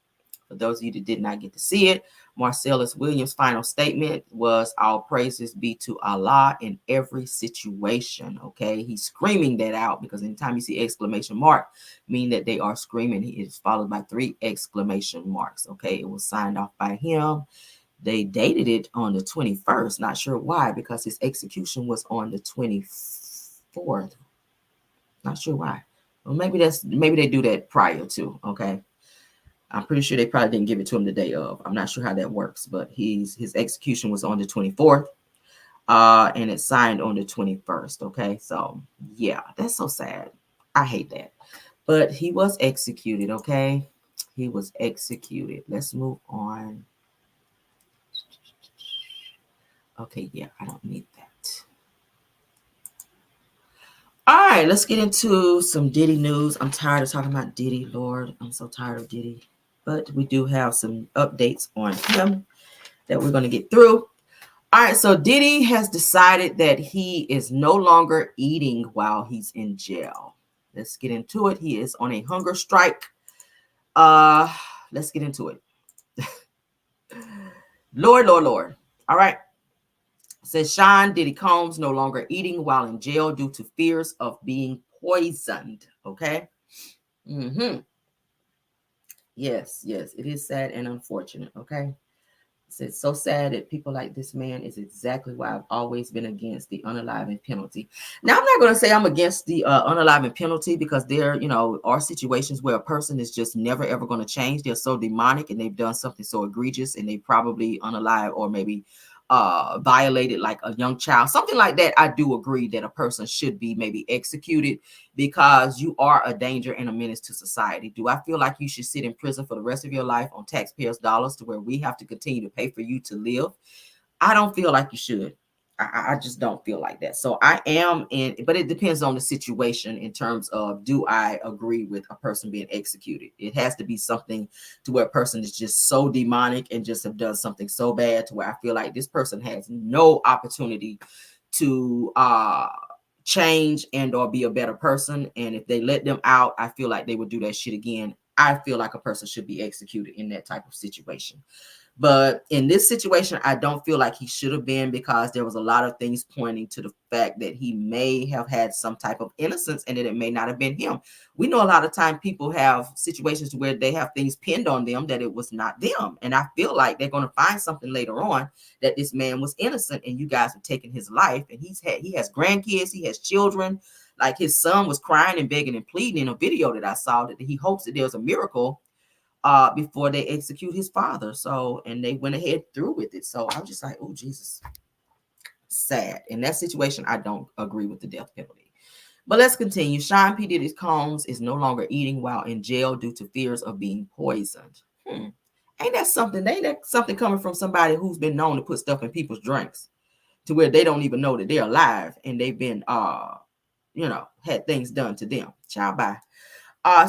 For those of you that did not get to see it, Marcellus Williams' final statement was, "All praises be to Allah in every situation." Okay, he's screaming that out because anytime you see exclamation mark, mean that they are screaming. It is followed by 3 exclamation marks. Okay, it was signed off by him. They dated it on the 21st. Not sure why, because his execution was on the 24th. Not sure why. Well, maybe they do that prior to. Okay. I'm pretty sure they probably didn't give it to him the day of. I'm not sure how that works, but his execution was on the 24th, and it's signed on the 21st. Okay, so yeah, that's so sad. I hate that, but he was executed. Okay, he was executed. Let's move on. Okay, yeah, I don't need that. All right, let's get into some Diddy news. I'm tired of talking about Diddy, Lord. I'm so tired of Diddy. But we do have some updates on him that we're going to get through. All right, so Diddy has decided that he is no longer eating while he's in jail. Let's get into it. He is on a hunger strike. Let's get into it. Lord. All right. It says Sean Diddy Combs no longer eating while in jail due to fears of being poisoned. Okay. Yes, it is sad and unfortunate. Okay. It's so sad that people like this man is exactly why I've always been against the unaliving penalty. Now, I'm not going to say I'm against the unaliving penalty because there, are situations where a person is just never, ever going to change. They're so demonic and they've done something so egregious and they probably unalive or maybe violated like a young child, something like that. I do agree that a person should be maybe executed because you are a danger and a menace to society. Do I feel like you should sit in prison for the rest of your life on taxpayers' dollars to where we have to continue to pay for you to live? I don't feel like you should. I just don't feel like that. So I am in, but it depends on the situation in terms of, do I agree with a person being executed? It has to be something to where a person is just so demonic and just have done something so bad to where I feel like this person has no opportunity to change and or be a better person. And if they let them out, I feel like they would do that shit again. I feel like a person should be executed in that type of situation. But in this situation, I don't feel like he should have been, because there was a lot of things pointing to the fact that he may have had some type of innocence and that it may not have been him. We know a lot of time people have situations where they have things pinned on them that it was not them. And I feel like they're going to find something later on that this man was innocent and you guys have taken his life. And he has grandkids, he has children. Like his son was crying and begging and pleading in a video that I saw that he hopes that there's a miracle before they execute his father. So, and they went ahead through with it. So I'm just like, oh, Jesus, sad. In that situation, I don't agree with the death penalty. But let's continue. Sean P. Diddy Combs is no longer eating while in jail due to fears of being poisoned. Ain't that something? Ain't that something coming from somebody who's been known to put stuff in people's drinks to where they don't even know that they're alive and they've been, had things done to them. Ciao, bye.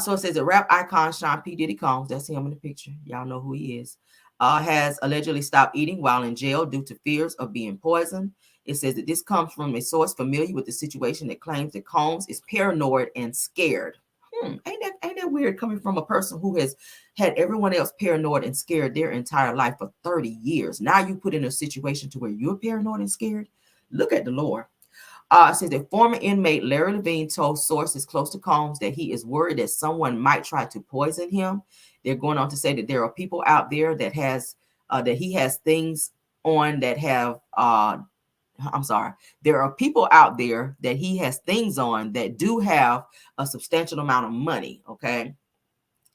So it says a rap icon, Sean P. Diddy Combs, that's him in the picture. Y'all know who he is. Has allegedly stopped eating while in jail due to fears of being poisoned. It says that this comes from a source familiar with the situation that claims that Combs is paranoid and scared. Ain't that weird coming from a person who has had everyone else paranoid and scared their entire life for 30 years? Now you put in a situation to where you're paranoid and scared. Look at the Lord. It says that former inmate Larry Levine told sources close to Combs that he is worried that someone might try to poison him. They're going on to say that there are people out there that he has things on that have there are people out there that he has things on that do have a substantial amount of money. Okay.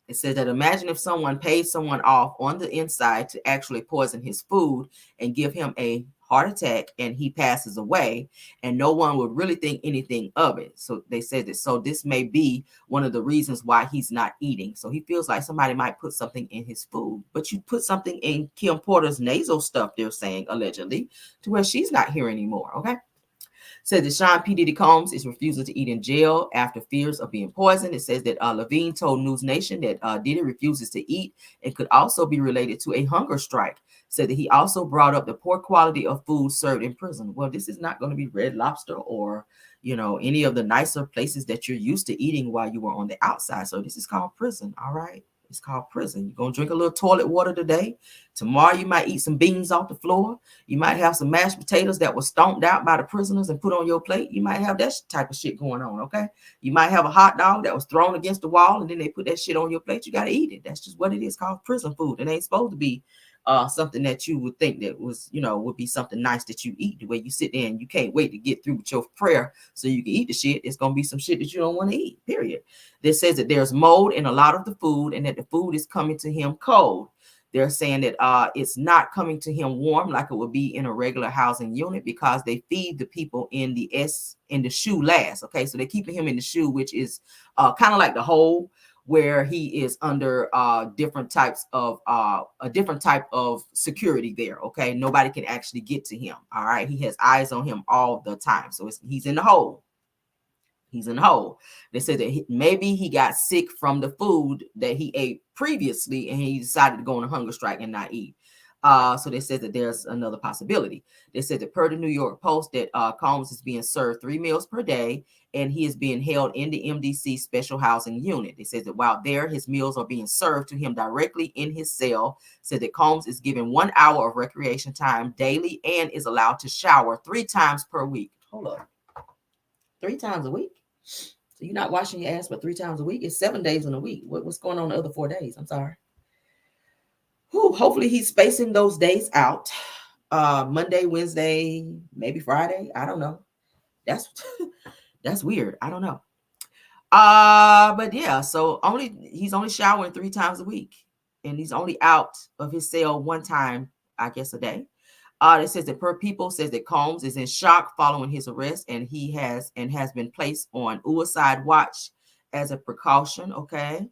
It says that imagine if someone pays someone off on the inside to actually poison his food and give him a heart attack and he passes away and no one would really think anything of it. So they said that, so this may be one of the reasons why he's not eating. So he feels like somebody might put something in his food, but you put something in Kim Porter's nasal stuff, they're saying, allegedly, to where she's not here anymore. Okay. Says that Sean P. Diddy Combs is refusing to eat in jail after fears of being poisoned. It says that Levine told News Nation that Diddy refuses to eat and could also be related to a hunger strike. Said that he also brought up the poor quality of food served in prison. Well, this is not going to be Red Lobster or, any of the nicer places that you're used to eating while you were on the outside. So this is called prison. All right. It's called prison. You're going to drink a little toilet water today. Tomorrow, you might eat some beans off the floor. You might have some mashed potatoes that were stomped out by the prisoners and put on your plate. You might have that type of shit going on, okay? You might have a hot dog that was thrown against the wall, and then they put that shit on your plate. You got to eat it. That's just what it is, called prison food. It ain't supposed to be something that you would think that was, would be something nice that you eat. The way you sit there and you can't wait to get through with your prayer so you can eat the shit. It's going to be some shit that you don't want to eat, period. This says that there's mold in a lot of the food and that the food is coming to him cold. They're saying that it's not coming to him warm like it would be in a regular housing unit because they feed the people in the shoe last. Okay, so they're keeping him in the shoe, which is kind of like the hole where he is under different type of security there. Okay, nobody can actually get to him. All right, he has eyes on him all the time, so he's in the hole. He's in the hole. They said that maybe he got sick from the food that he ate previously and he decided to go on a hunger strike and not eat. So they said that there's another possibility. They said that per the New York Post that Combs is being served 3 meals per day and he is being held in the MDC special housing unit. They said that while there, his meals are being served to him directly in his cell. Said that Combs is given 1 hour of recreation time daily and is allowed to shower 3 times per week. Hold up. 3 times a week? So you're not washing your ass but 3 times a week? It's 7 days in a week. What's going on the other 4 days? I'm sorry. Hopefully he's spacing those days out. Monday, Wednesday, maybe Friday. I don't know. That's weird. I don't know. But yeah, so he's only showering 3 times a week. And he's only out of his cell 1 time, I guess, a day. It says that People says that Combs is in shock following his arrest, and he has been placed on suicide watch as a precaution. Okay.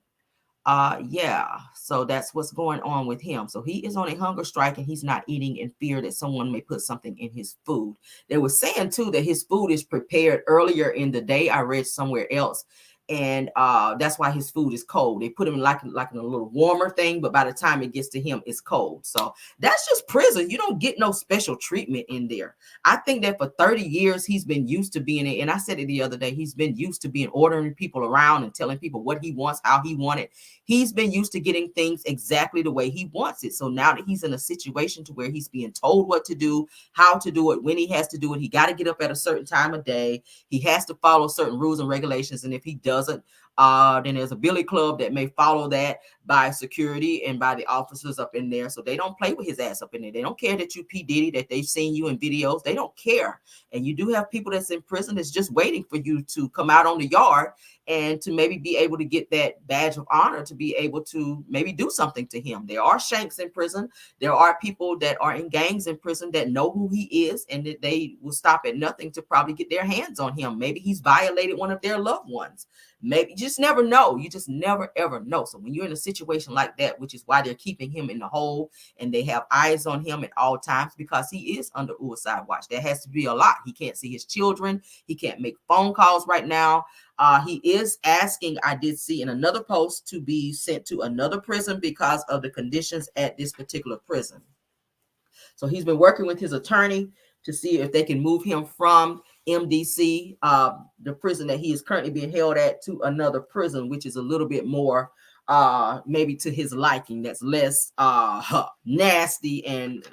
Yeah. So that's what's going on with him. So he is on a hunger strike and he's not eating in fear that someone may put something in his food. They were saying too that his food is prepared earlier in the day. I read somewhere else. And that's why his food is cold. They put him like in a little warmer thing, but by the time it gets to him, it's cold. So that's just prison. You don't get no special treatment in there. I think that for 30 years, he's been used to being it. And I said it the other day, he's been used to being ordering people around and telling people what he wants, how he wants it. He's been used to getting things exactly the way he wants it. So now that he's in a situation to where he's being told what to do, how to do it, when he has to do it, he got to get up at a certain time of day. He has to follow certain rules and regulations. And if he doesn't, then there's a billy club that may follow that by security and by the officers up in there. So they don't play with his ass up in there. They don't care that you P. Diddy, that they've seen you in videos. They don't care. And you do have people that's in prison that's just waiting for you to come out on the yard and to maybe be able to get that badge of honor to be able to maybe do something to him. There are shanks in prison. There are people that are in gangs in prison that know who he is and that they will stop at nothing to probably get their hands on him. Maybe he's violated one of their loved ones. Maybe you just never know. You just never, ever know. So when you're in a situation like that, which is why they're keeping him in the hole and they have eyes on him at all times because he is under suicide watch. There has to be a lot. He can't see his children. He can't make phone calls right now. He is asking, I did see in another post, to be sent to another prison because of the conditions at this particular prison. So he's been working with his attorney to see if they can move him from MDC, the prison that he is currently being held at, to another prison, which is a little bit more maybe to his liking. That's less nasty and,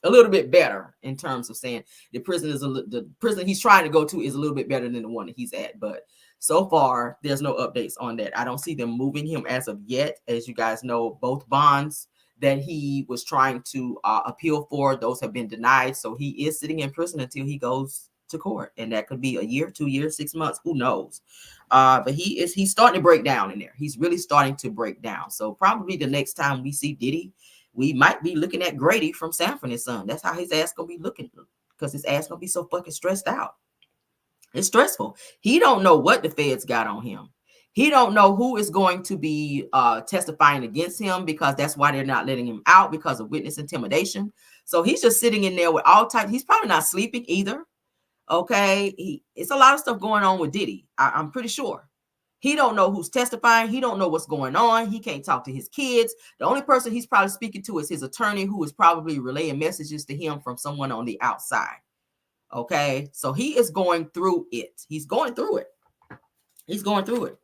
a little bit better in terms of saying the prison he's trying to go to is a little bit better than the one that he's at. But so far, there's no updates on that. I don't see them moving him as of yet. As you guys know, both bonds that he was trying to appeal for, those have been denied. So he is sitting in prison until he goes to court. And that could be a year, 2 years, 6 months, who knows? But he's starting to break down in there. He's really starting to break down. So probably the next time we see Diddy, we might be looking at Grady from Sanford and Son. That's how his ass gonna be looking, because his ass gonna be so fucking stressed out. It's stressful. He don't know what the feds got on him. He don't know who is going to be testifying against him, because that's why they're not letting him out, because of witness intimidation. So he's just sitting in there with all types. He's probably not sleeping either. Okay. It's a lot of stuff going on with Diddy. I'm pretty sure. He don't know who's testifying. He don't know what's going on. He can't talk to his kids. The only person he's probably speaking to is his attorney, who is probably relaying messages to him from someone on the outside. Okay, so he is going through it. He's going through it. He's going through it.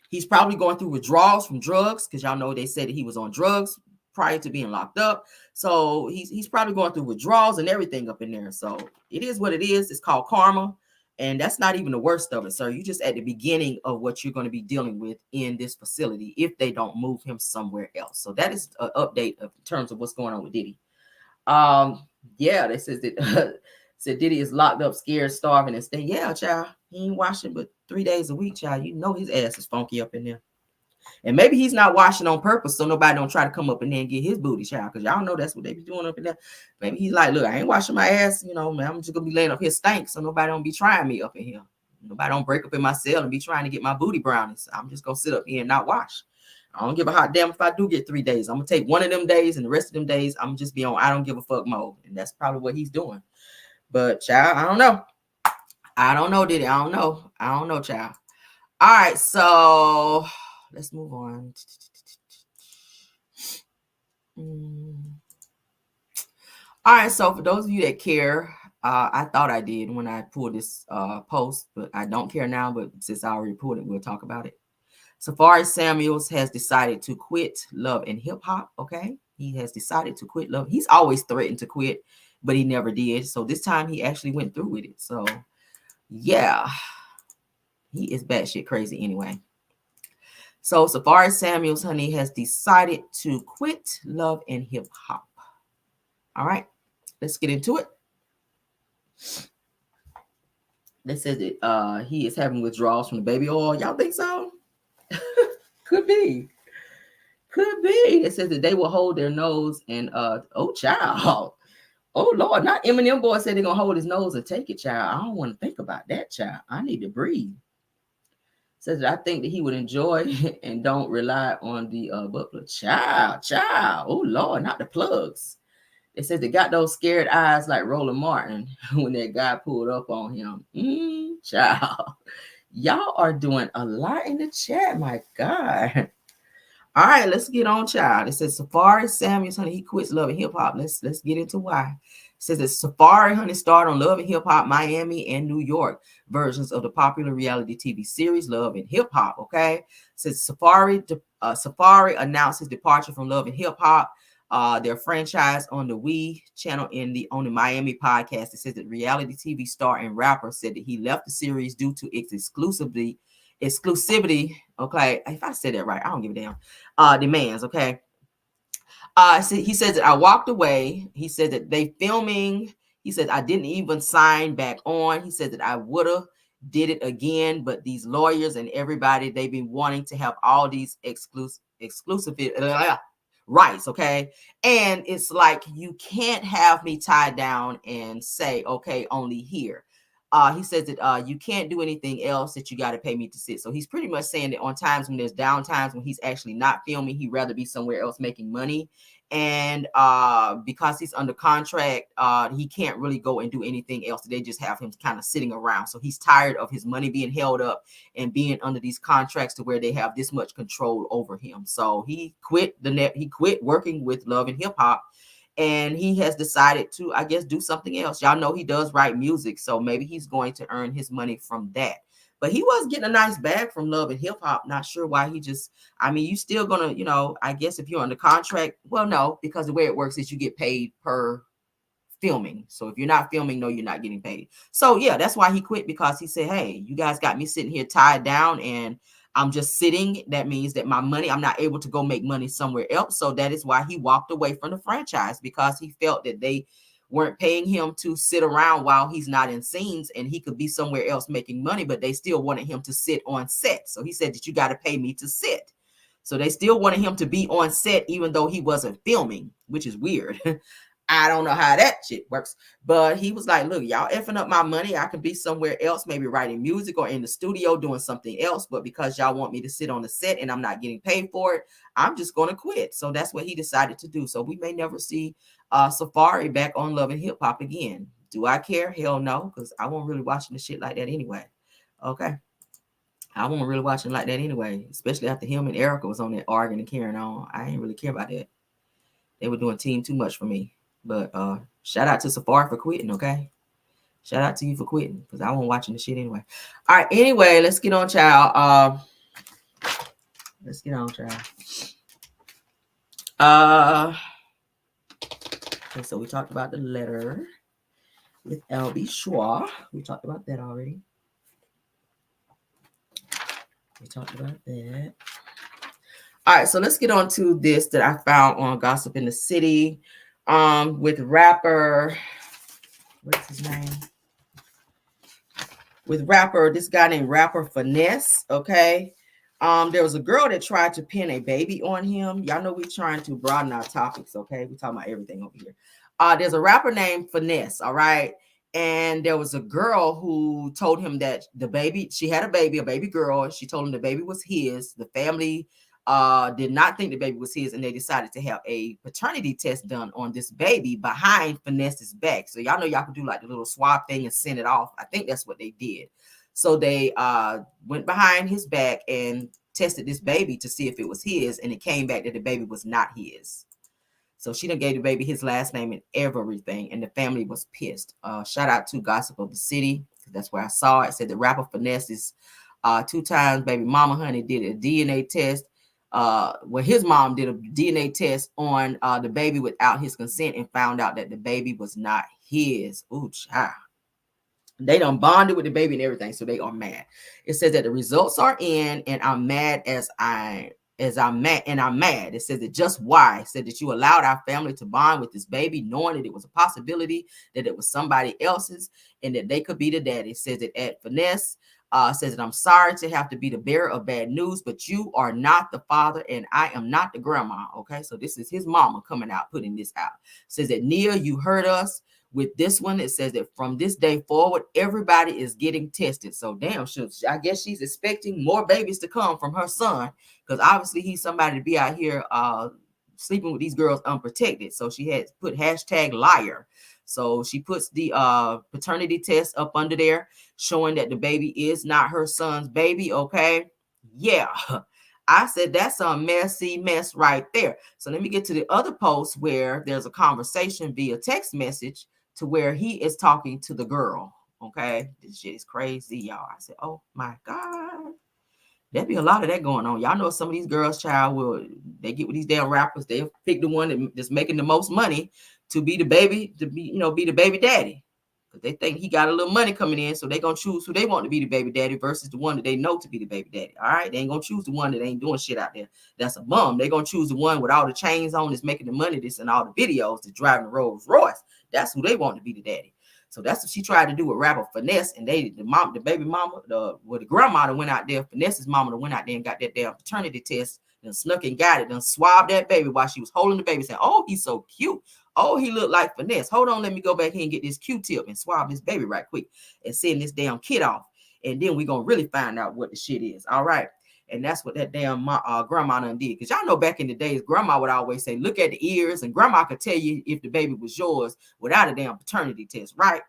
He's probably going through withdrawals from drugs, because y'all know they said that he was on drugs prior to being locked up. So he's probably going through withdrawals and everything up in there. So it is what it is. It's called karma. And that's not even the worst of it, sir. You're just at the beginning of what you're going to be dealing with in this facility if they don't move him somewhere else. So that is an update in terms of what's going on with Diddy. Yeah, they says that said Diddy is locked up, scared, starving, and staying. Yeah, child. He ain't washing but 3 days a week, child. You know his ass is funky up in there. And maybe he's not washing on purpose, so nobody don't try to come up in there and get his booty, child, because y'all know that's what they be doing up in there. Maybe he's like, look, I ain't washing my ass, you know, man. I'm just gonna be laying up here stank, so nobody don't be trying me up in here. Nobody don't break up in my cell and be trying to get my booty brownies. I'm just gonna sit up here and not wash. I don't give a hot damn if I do get 3 days. I'm gonna take one of them days, and the rest of them days I'm just be on I don't give a fuck mode. And that's probably what he's doing. But child, I don't know. I don't know, Diddy. I don't know, child. All right, so let's move on. All right, so for those of you that care, I thought I did when I pulled this post, but I don't care now. But since I already pulled it, we'll talk about it. Safaree Samuels has decided to quit Love and Hip Hop. Okay, he has decided to quit Love. He's always threatened to quit, but he never did. So this time he actually went through with it. So yeah, he is batshit crazy anyway. So Safaree Samuels, honey, has decided to quit Love and Hip Hop. All right, let's get into it. They said that he is having withdrawals from the baby oil. Y'all think so? Could be. Could be. It says that they will hold their nose and oh child. Oh Lord, not Eminem boy said they're gonna hold his nose and take it, child. I don't want to think about that, child. I need to breathe. Says that I think that he would enjoy and don't rely on the butler. Child. Oh Lord, not the plugs. It says they got those scared eyes like Roland Martin when that guy pulled up on him. Child. Y'all are doing a lot in the chat, my God. All right, let's get on, child. It says Safaree Samuels, honey, he quits Love and Hip Hop. Let's get into why. It says that Safaree, honey, starred on Love and Hip Hop Miami and New York versions of the popular reality TV series Love and Hip Hop. Okay, it says Safaree announced his departure from Love and Hip Hop, their franchise, on the We channel on the Miami podcast. It says that reality TV star and rapper said that he left the series due to its exclusivity. Okay, if I said that right, I don't give a damn. Demands. Okay. So he says that I walked away. He said that they filming. He said I didn't even sign back on. He said that I would have did it again, but these lawyers and everybody, they've been wanting to have all these exclusive rights. Okay, and it's like you can't have me tied down and say okay only here. He says that you can't do anything else, that you got to pay me to sit. So he's pretty much saying that on times when there's down times when he's actually not filming, he'd rather be somewhere else making money. And because he's under contract, he can't really go and do anything else. They just have him kind of sitting around. So he's tired of his money being held up and being under these contracts to where they have this much control over him. So he quit he quit working with Love and Hip Hop. And he has decided to, I guess, do something else. Y'all know he does write music, so maybe he's going to earn his money from that. But he was getting a nice bag from Love and Hip Hop. Not sure why he just, I mean, you still gonna, you know, I guess if you're under contract, well, no, because the way it works is you get paid per filming. So if you're not filming, no, you're not getting paid. So yeah, that's why he quit, because he said, hey, you guys got me sitting here tied down and I'm just sitting. That means that my money, I'm not able to go make money somewhere else. So that is why he walked away from the franchise, because he felt that they weren't paying him to sit around while he's not in scenes and he could be somewhere else making money, but they still wanted him to sit on set. So he said that you got to pay me to sit. So they still wanted him to be on set even though he wasn't filming, which is weird. I don't know how that shit works, but he was like, look, y'all effing up my money. I could be somewhere else, maybe writing music or in the studio doing something else. But because y'all want me to sit on the set and I'm not getting paid for it, I'm just going to quit. So that's what he decided to do. So we may never see Safaree back on Love and Hip Hop again. Do I care? Hell no, because I won't really watching the shit like that anyway. Okay. I wasn't really watching like that anyway, especially after him and Erica was on there arguing and carrying on. I didn't really care about that. They were doing team too much for me. But shout out to Safaree for quitting, okay? Shout out to you for quitting, because I wasn't watching the shit anyway. All right, anyway, let's get on, child. Let's get on, child. Okay, so we talked about the letter with LB Schwa. We talked about that already. We talked about that. All right, so let's get on to this that I found on Gossip in the City with rapper, what's his name? With rapper, this guy named rapper Finesse, okay? There was a girl that tried to pin a baby on him. Y'all know we're trying to broaden our topics, okay? We're talking about everything over here. There's a rapper named Finesse, all right? And there was a girl who told him that the baby, she had a baby girl. She told him the baby was his. The family did not think the baby was his, and they decided to have a paternity test done on this baby behind Finesse's back. So y'all know y'all could do like the little swab thing and send it off. I think that's what they did. So they went behind his back and tested this baby to see if it was his, and it came back that the baby was not his. So she done gave the baby his last name and everything, and the family was pissed. Shout out to Gossip of the City. That's where I saw it. It said the rapper Finesse's 2 times baby mama honey did a DNA test. Well, his mom did a DNA test on the baby without his consent and found out that the baby was not his. Ooh, child. They done bonded with the baby and everything, so they are mad. It says that the results are in, and I'm mad I'm mad. It says that just why? It said that you allowed our family to bond with this baby, knowing that it was a possibility that it was somebody else's and that they could be the daddy. It says that at Finesse says that I'm sorry to have to be the bearer of bad news, but you are not the father and I am not the grandma. Okay, so this is his mama coming out, putting this out. It says that Nia, you heard us. With this one, it says that from this day forward, everybody is getting tested. So damn, I guess she's expecting more babies to come from her son, because obviously he's somebody to be out here sleeping with these girls unprotected. So she had put hashtag liar. So she puts the paternity test up under there, showing that the baby is not her son's baby. Okay, yeah. I said that's a messy mess right there. So let me get to the other post where there's a conversation via text message to where he is talking to the girl. Okay, this shit is crazy, y'all. I said, oh my God. There'd be a lot of that going on. Y'all know some of these girls, child, they get with these damn rappers, they'll pick the one that's making the most money to be the baby, to be the baby daddy. Because they think he got a little money coming in, so they gonna choose who they want to be the baby daddy versus the one that they know to be the baby daddy. All right, they ain't gonna choose the one that ain't doing shit out there. That's a bum. They gonna choose the one with all the chains on, that's making the money, that's in all the videos, that's driving the Rolls Royce. That's who they want to be the daddy. So that's what she tried to do with rapper Finesse, and the baby mama, the grandma that went out there, Finesse's mama that went out there and got that damn paternity test, then snuck and got it, then swabbed that baby while she was holding the baby, saying, "Oh, he's so cute. Oh, he looked like Finesse. Hold on, let me go back here and get this Q-tip and swab this baby right quick and send this damn kid off, and then we gonna really find out what the shit is." All right. And that's what that damn grandma done did. Because y'all know back in the days, grandma would always say, look at the ears, and grandma could tell you if the baby was yours without a damn paternity test, right?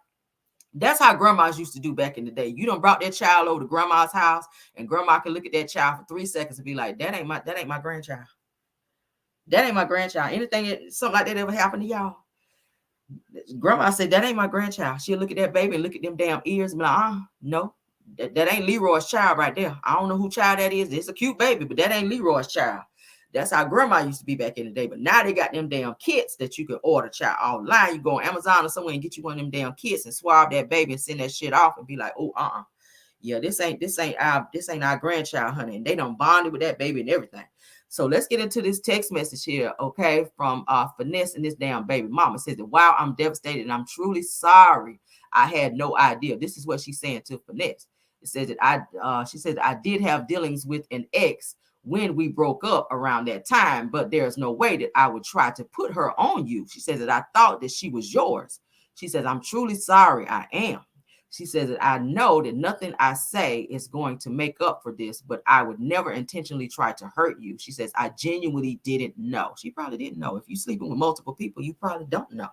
That's how grandmas used to do back in the day. You done brought that child over to grandma's house, and grandma could look at that child for 3 seconds and be like, that ain't my grandchild. That ain't my grandchild. Something like that ever happened to y'all? Grandma said, that ain't my grandchild. She'll look at that baby and look at them damn ears and be like, no. That ain't Leroy's child right there. I don't know who child that is. It's a cute baby, but that ain't Leroy's child. That's how grandma used to be back in the day. But now they got them damn kits that you can order, child, online. You go on Amazon or somewhere and get you one of them damn kits and swab that baby and send that shit off and be like, oh, yeah, this ain't our grandchild, honey. And they done bonded with that baby and everything. So let's get into this text message here, okay, from Finesse and this damn baby mama. Says that, wow, I'm devastated and I'm truly sorry. I had no idea. This is what she's saying to Finesse. It says that she said I did have dealings with an ex when we broke up around that time, but there's no way that I would try to put her on you. She says that I thought that she was yours. She says, I'm truly sorry. I am. She says that I know that nothing I say is going to make up for this, but I would never intentionally try to hurt you. She says, I genuinely didn't know. She probably didn't know. If you're sleeping with multiple people, you probably don't know.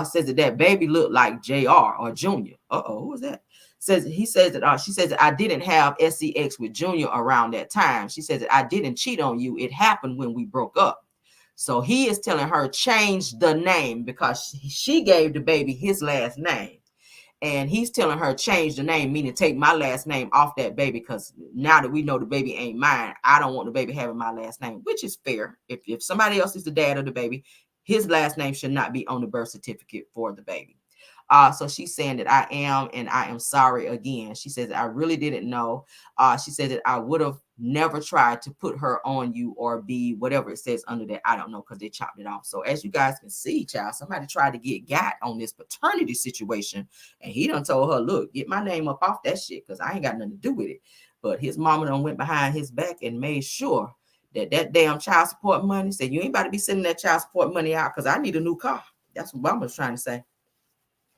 Says that baby looked like JR or Junior. Who was that? He says that she says that I didn't have sex with Junior around that time. She says that I didn't cheat on you. It happened when we broke up. So he is telling her change the name because she gave the baby his last name. And he's telling her change the name, meaning take my last name off that baby, because now that we know the baby ain't mine, I don't want the baby having my last name, which is fair. If somebody else is the dad of the baby, his last name should not be on the birth certificate for the baby. So she's saying that I am, and I am sorry again. She says, I really didn't know. She said that I would have never tried to put her on you or be whatever it says under that. I don't know, because they chopped it off. So as you guys can see, child, somebody tried to get got on this paternity situation. And he done told her, look, get my name up off that shit, because I ain't got nothing to do with it. But his mama done went behind his back and made sure that that damn child support money, said, you ain't about to be sending that child support money out because I need a new car. That's what mama was trying to say.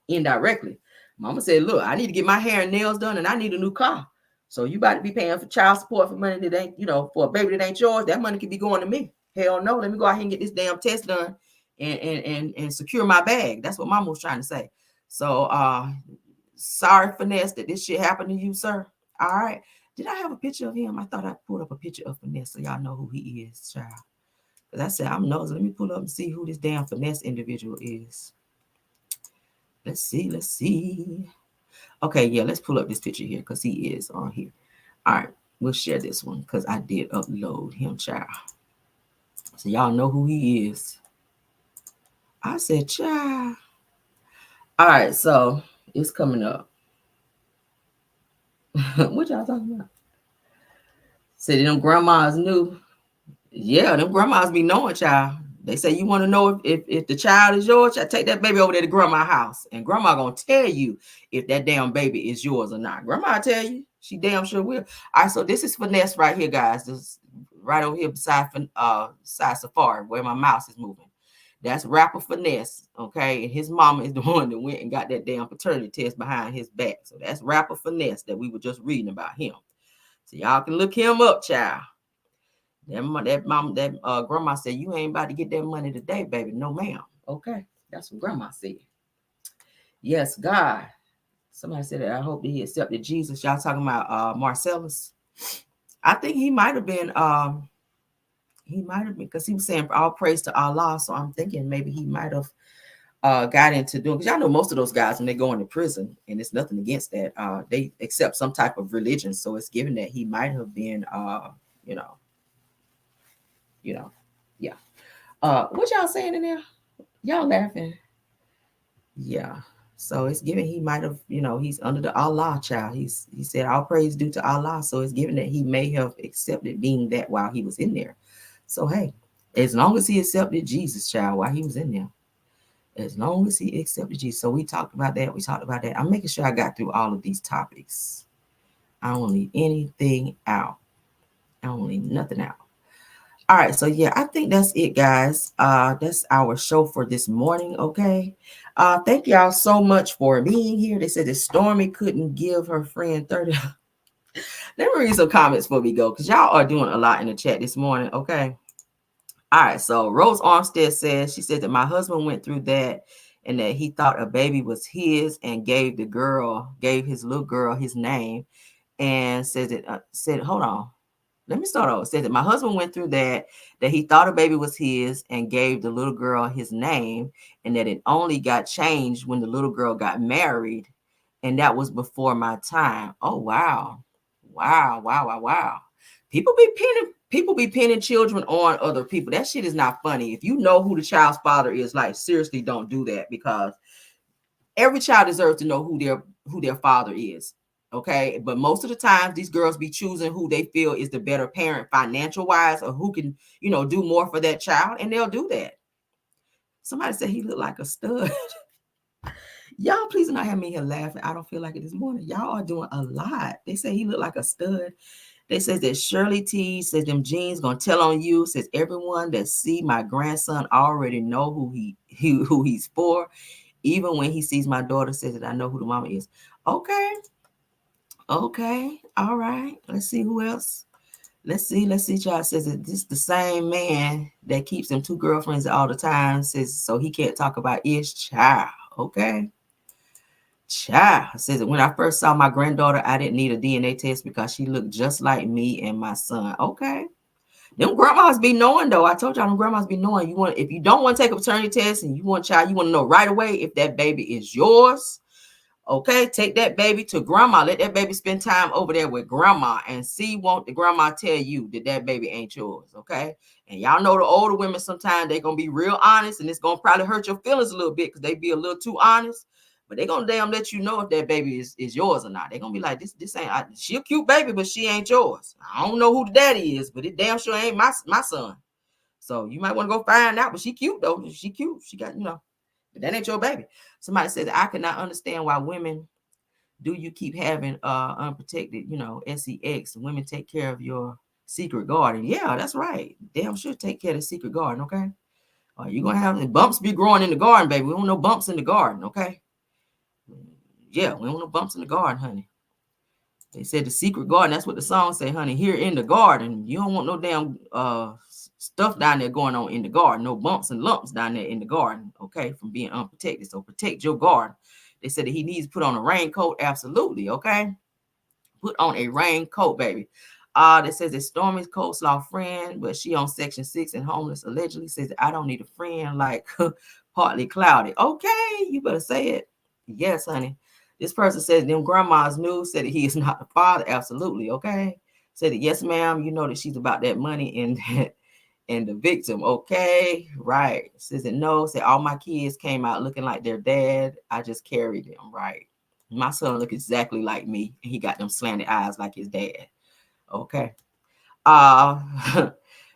Indirectly, mama said, look, I need to get my hair and nails done and I need a new car. So you about to be paying for child support for money that ain't, for a baby that ain't yours. That money could be going to me. Hell no, let me go out here and get this damn test done and secure my bag. That's what mama was trying to say. So sorry, Finesse, that this shit happened to you, sir. All right. Did I have a picture of him? I thought I pulled up a picture of Finesse so y'all know who he is, child. Because I said, I'm nosy. Let me pull up and see who this damn Finesse individual is. Let's see. Okay, yeah, let's pull up this picture here because he is on here. All right, we'll share this one because I did upload him, child. So y'all know who he is. I said, child. All right, so it's coming up. What y'all talking about? Said them grandmas knew. Yeah, them grandmas be knowing, child. They say you want to know if the child is yours, child, take that baby over there to grandma's house. And grandma gonna tell you if that damn baby is yours or not. Grandma tell you. She damn sure will. All right, so this is Finesse right here, guys. This is right over here beside Safaree, where my mouse is moving. That's rapper Finesse, okay? And his mama is the one that went and got that damn paternity test behind his back. So that's rapper Finesse that we were just reading about him. So y'all can look him up, child. That grandma said, you ain't about to get that money today, baby. No, ma'am. Okay. That's what grandma said. Yes, God. Somebody said that I hope that he accepted Jesus. Y'all talking about Marcellus. I think he might have been because he was saying all praise to Allah. So I'm thinking maybe he might have got into doing, because y'all know most of those guys when they go into prison, and it's nothing against that, they accept some type of religion. So it's given that he might have been yeah. What y'all saying in there? Y'all laughing? Yeah. So it's given he might have, he's under the Allah, child. He said all praise due to Allah. So it's given that he may have accepted being that while he was in there. So hey, as long as he accepted Jesus, child, while he was in there, as long as he accepted Jesus. So we talked about that. I'm making sure I got through all of these topics. I don't leave anything out. I don't leave nothing out. All right, so yeah, I think that's it, guys. That's our show for this morning. Okay. Thank y'all so much for being here. They said that Stormy couldn't give her friend 30. Let me read some comments before we go, because y'all are doing a lot in the chat this morning. Okay. All right, so Rose Armstead says, she said that my husband went through that and that he thought a baby was his and gave his little girl his name, and hold on. Let me start over. It said that my husband went through that he thought a baby was his and gave the little girl his name, and that it only got changed when the little girl got married, and that was before my time. Oh, wow. Wow. People be pinning children on other people. That shit is not funny. If you know who the child's father is, like, seriously, don't do that, because every child deserves to know who their father is. Okay, but most of the time these girls be choosing who they feel is the better parent financial wise, or who can, do more for that child, and they'll do that. Somebody said he looked like a stud. Y'all, please do not have me here laughing. I don't feel like it this morning. Y'all are doing a lot. They say he looked like a stud. They says that Shirley T says them jeans gonna tell on you. Says everyone that see my grandson already know who he's for. Even when he sees my daughter, says that I know who the mama is. Okay. All right. Let's see who else. Let's see. Child says that this is the same man that keeps them two girlfriends all the time. Says so he can't talk about his child. Okay. Child says that when I first saw my granddaughter, I didn't need a DNA test because she looked just like me and my son. Okay. Them grandmas be knowing though. I told y'all them grandmas be knowing. You want, if you don't want to take a paternity test and you want a child, you want to know right away if that baby is yours. Okay, take that baby to grandma. Let that baby spend time over there with grandma and see, won't the grandma tell you that that baby ain't yours. Okay. And y'all know the older women sometimes they're gonna be real honest, and it's gonna probably hurt your feelings a little bit because they be a little too honest. But they're gonna damn let you know if that baby is yours or not. They're gonna be like, this ain't she a cute baby, but she ain't yours. I don't know who the daddy is, but it damn sure ain't my son. So you might want to go find out. But she cute though. She cute. She got, but that ain't your baby. Somebody said, I cannot understand why women do you keep having unprotected, sex. Women take care of your secret garden. Yeah, that's right. Damn sure take care of the secret garden, okay? You're gonna have bumps be growing in the garden, baby. We don't know bumps in the garden, okay? Yeah, we don't know bumps in the garden, honey. They said the secret garden, that's what the song say, honey. Here in the garden, you don't want no damn stuff down there going on in the garden. No bumps and lumps down there in the garden, okay, from being unprotected. So protect your garden. They said that he needs to put on a raincoat. Absolutely, okay? Put on a raincoat, baby. That says that Stormy's Coleslaw friend, but she on Section 6 and homeless, allegedly says that I don't need a friend like partly cloudy. Okay, you better say it. Yes, honey. This person says them grandmas knew, said that he is not the father. Absolutely, okay. Said that yes, ma'am. You know that she's about that money and and the victim. Okay, right. Says that no. Said all my kids came out looking like their dad. I just carried them. Right. My son look exactly like me, and he got them slanted eyes like his dad. Okay.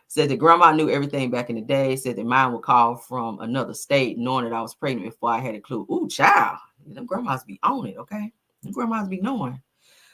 Said that grandma knew everything back in the day. Said that mine would call from another state, knowing that I was pregnant before I had a clue. Ooh, child. Them grandmas be on it, okay? Them grandmas be knowing.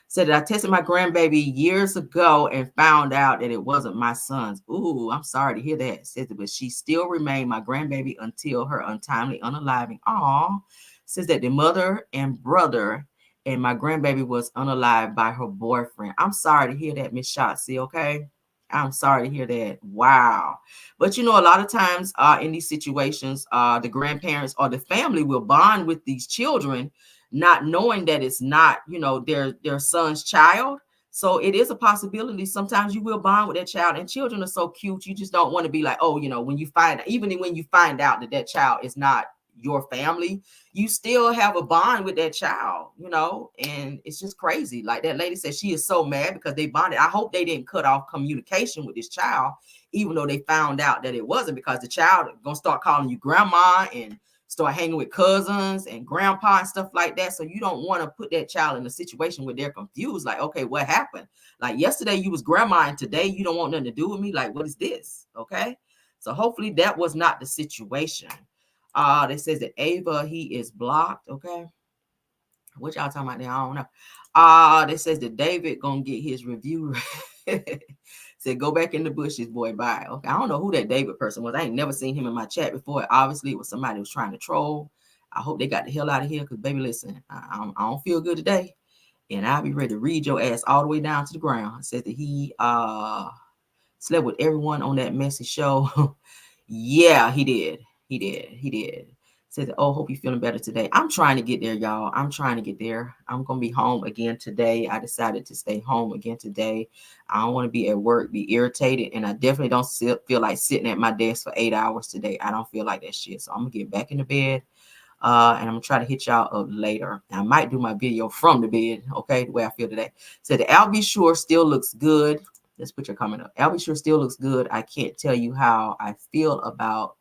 Said that I tested my grandbaby years ago and found out that it wasn't my son's. Ooh, I'm sorry to hear that. Said that, but she still remained my grandbaby until her untimely unaliving. Aw. Says that the mother and brother and my grandbaby was unalived by her boyfriend. I'm sorry to hear that, Miss Shotzi, okay? I'm sorry to hear that. Wow. But a lot of times in these situations, the grandparents or the family will bond with these children, not knowing that it's not, their son's child. So it is a possibility. Sometimes you will bond with that child, and children are so cute. You just don't want to be like, oh, when you find out that that child is not your family, you still have a bond with that child, and it's just crazy. Like that lady said, she is so mad because they bonded. I hope they didn't cut off communication with this child, even though they found out that it wasn't, because the child gonna start calling you grandma and start hanging with cousins and grandpa and stuff like that. So you don't want to put that child in a situation where they're confused. Like, okay, what happened? Like yesterday you was grandma and today you don't want nothing to do with me. Like, what is this? Okay. So hopefully that was not the situation. They says that Ava, he is blocked. Okay. What y'all talking about now? I don't know. They says that David gonna get his review. Said go back in the bushes, boy. Bye. Okay. I don't know who that David person was. I ain't never seen him in my chat before. Obviously, it was somebody who was trying to troll. I hope they got the hell out of here, because baby, listen, I don't feel good today, and I'll be ready to read your ass all the way down to the ground. It says that he slept with everyone on that messy show. Yeah, he did. He did. Says, oh, hope you're feeling better today. I'm trying to get there, y'all. I'm trying to get there. I'm going to be home again today. I decided to stay home again today. I don't want to be at work, be irritated. And I definitely don't feel like sitting at my desk for 8 hours today. I don't feel like that shit. So I'm going to get back in the bed. And I'm going to try to hit y'all up later. I might do my video from the bed. Okay, the way I feel today. Said, the Al B. Sure still looks good. Let's put your comment up. Al B. Sure still looks good. I can't tell you how I feel about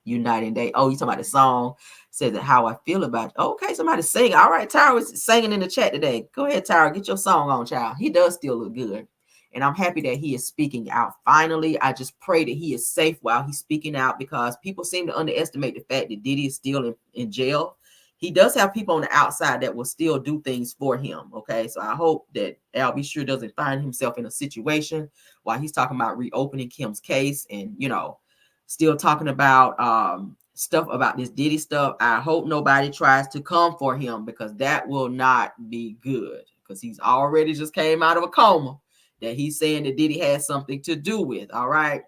Uniting Day. Oh, you talking about the song? Says that how I feel about it. Okay, somebody sing. All right, Tyra was singing in the chat today. Go ahead, Tyra, get your song on, child. He does still look good, and I'm happy that he is speaking out finally. I just pray that he is safe while he's speaking out, because people seem to underestimate the fact that Diddy is still in jail. He does have people on the outside that will still do things for him. Okay, so I hope that Al B. Sure doesn't find himself in a situation while he's talking about reopening Kim's case and still talking about stuff about this Diddy stuff. I hope nobody tries to come for him, because that will not be good, because he's already just came out of a coma that he's saying that Diddy has something to do with. All right.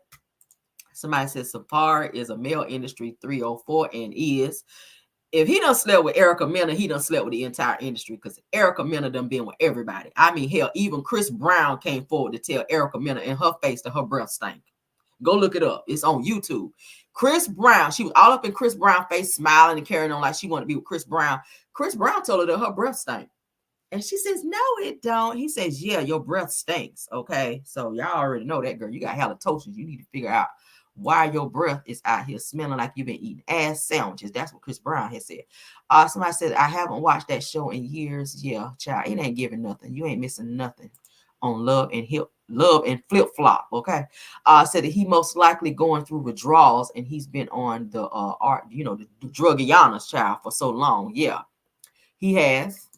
Somebody says Safaree is a male industry 304 and is. if he done slept with Erica Mena, he done slept with the entire industry, because Erica Mena done been with everybody. I mean, hell, even Chris Brown came forward to tell Erica Mena in her face that her breath stank. Go look it up. It's on YouTube. Chris Brown, she was all up in Chris Brown's face, smiling and carrying on like she wanted to be with Chris Brown. Chris Brown told her that her breath stank. And she says, no, it don't. He says, yeah, your breath stinks. Okay. So y'all already know that, girl. You got halitosis. You need to figure out why your breath is out here smelling like you've been eating ass sandwiches. That's what Chris Brown has said. Somebody said, I haven't watched that show in years. Yeah, child, it ain't giving nothing. You ain't missing nothing on Love and Flip Flop. Okay. Said that he most likely going through withdrawals, and he's been on the the Drugianas, child, for so long. Yeah, he has.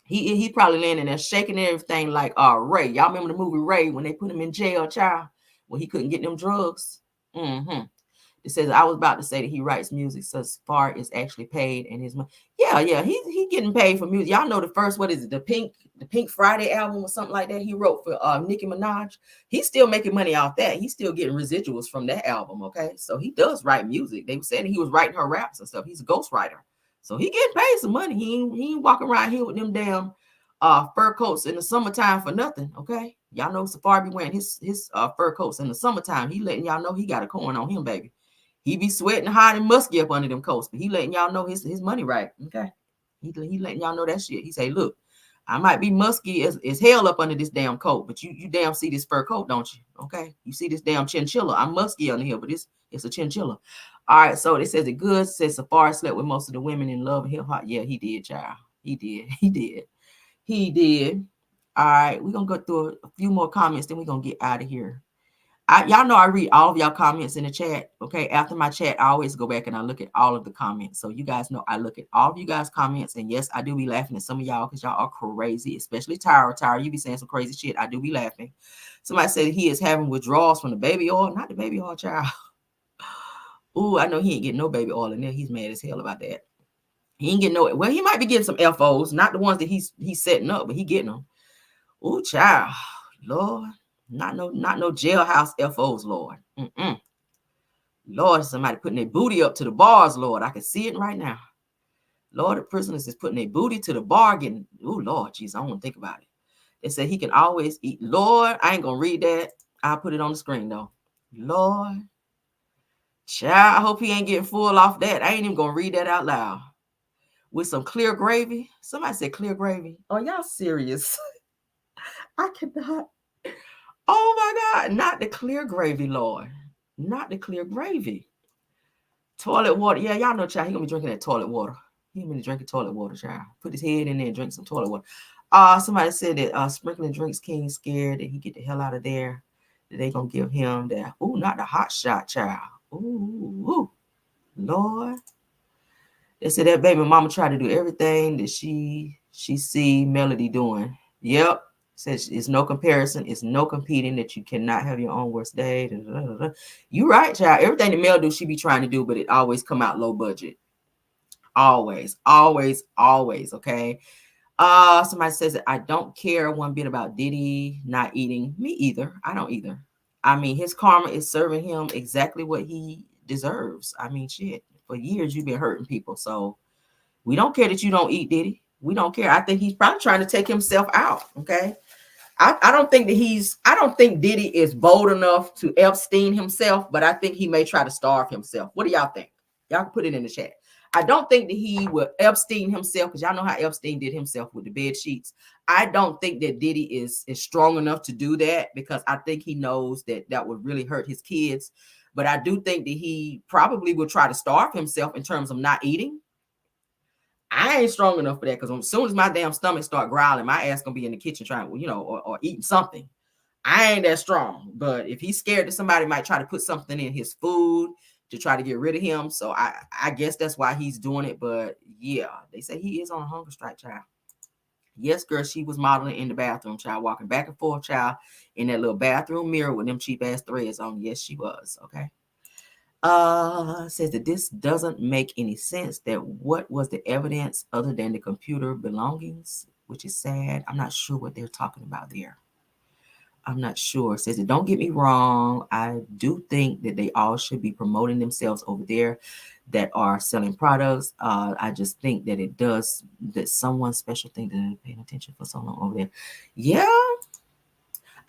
He probably laying in there shaking everything like Ray. Y'all remember the movie Ray when they put him in jail, child, when he couldn't get them drugs? It says, I was about to say that he writes music so far is actually paid, and his money. Yeah, he getting paid for music. Y'all know the first, what is it, the Pink Friday album or something like that he wrote for Nicki Minaj. He's still making money off that. He's still getting residuals from that album. Okay, so he does write music. They said he was writing her raps and stuff. He's a ghostwriter, so he getting paid some money. He ain't walking around here with them damn fur coats in the summertime for nothing. Okay, y'all know Safaree be wearing his fur coats in the summertime. He letting y'all know he got a coin on him, baby. He be sweating hot and musky up under them coats, but he letting y'all know his money right. Okay, he letting y'all know that shit. He say, look, I might be musky as hell up under this damn coat, but you damn see this fur coat, don't you? Okay, you see this damn chinchilla. I'm musky under here, but it's a chinchilla. All right, so it says it good. Says Safaree slept with most of the women in Love and Hip Hop. Yeah, he did, child. He did. All right, we're gonna go through a few more comments, then we're gonna get out of here. Y'all know I read all of y'all comments in the chat. Okay, after my chat, I always go back and I look at all of the comments. So you guys know I look at all of you guys' comments. And yes, I do be laughing at some of y'all because y'all are crazy, especially Tyra. Tyra, you be saying some crazy shit. I do be laughing. Somebody said he is having withdrawals from the baby oil. Not the baby oil, child. Ooh, I know he ain't getting no baby oil in there. He's mad as hell about that. He ain't getting no. Well, he might be getting some FOs, not the ones that he's setting up, but he getting them. Ooh, child, Lord. Not no jailhouse FOs, Lord. Lord, somebody putting their booty up to the bars, Lord. I can see it right now. Lord, the prisoners is putting their booty to the bar, getting, oh, Lord, jeez, I don't want to think about it. They said he can always eat. Lord, I ain't going to read that. I'll put it on the screen, though. Lord, child, I hope he ain't getting full off that. I ain't even going to read that out loud. With some clear gravy. Somebody said clear gravy. Oh, y'all serious? I cannot. Oh my God, not the clear gravy, Lord. Not the clear gravy. Toilet water. Yeah, y'all know, child, he gonna be drinking that toilet water. He gonna be drinking toilet water, child. Put his head in there and drink some toilet water. Somebody said that Sprinkling Drinks King scared that he get the hell out of there. That they gonna give him that. Ooh, not the hot shot, child. Ooh, Lord. They said that baby mama tried to do everything that she see Melody doing. Yep. Says it's no comparison, it's no competing, that you cannot have your own worst day. You right, child. Everything that Mel do, she be trying to do, but it always come out low budget. Always. Okay. Somebody says that I don't care one bit about Diddy not eating. Me either. I don't either. I mean, his karma is serving him exactly what he deserves. I mean, shit. For years you've been hurting people, so we don't care that you don't eat, Diddy. We don't care. I think he's probably trying to take himself out. Okay. I don't think Diddy is bold enough to Epstein himself, but I think he may try to starve himself. What do y'all think? Y'all can put it in the chat. I don't think that he will Epstein himself, because y'all know how Epstein did himself with the bed sheets. I don't think that Diddy is strong enough to do that, because I think he knows that would really hurt his kids. But I do think that he probably will try to starve himself in terms of not eating. I ain't strong enough for that, because as soon as my damn stomach start growling, my ass gonna be in the kitchen trying, or eating something. I ain't that strong. But if he's scared that somebody might try to put something in his food to try to get rid of him, so I guess that's why he's doing it. But yeah, they say he is on a hunger strike, child. Yes, girl, she was modeling in the bathroom, child, walking back and forth, child, in that little bathroom mirror with them cheap ass threads on. Yes, she was. Okay. Says that this doesn't make any sense. That what was the evidence other than the computer belongings, which is sad. I'm not sure what they're talking about there. I'm not sure. It says it. Don't get me wrong. I do think that they all should be promoting themselves over there that are selling products. I just think that it does that someone special thing that they're paying attention for so long over there. Yeah.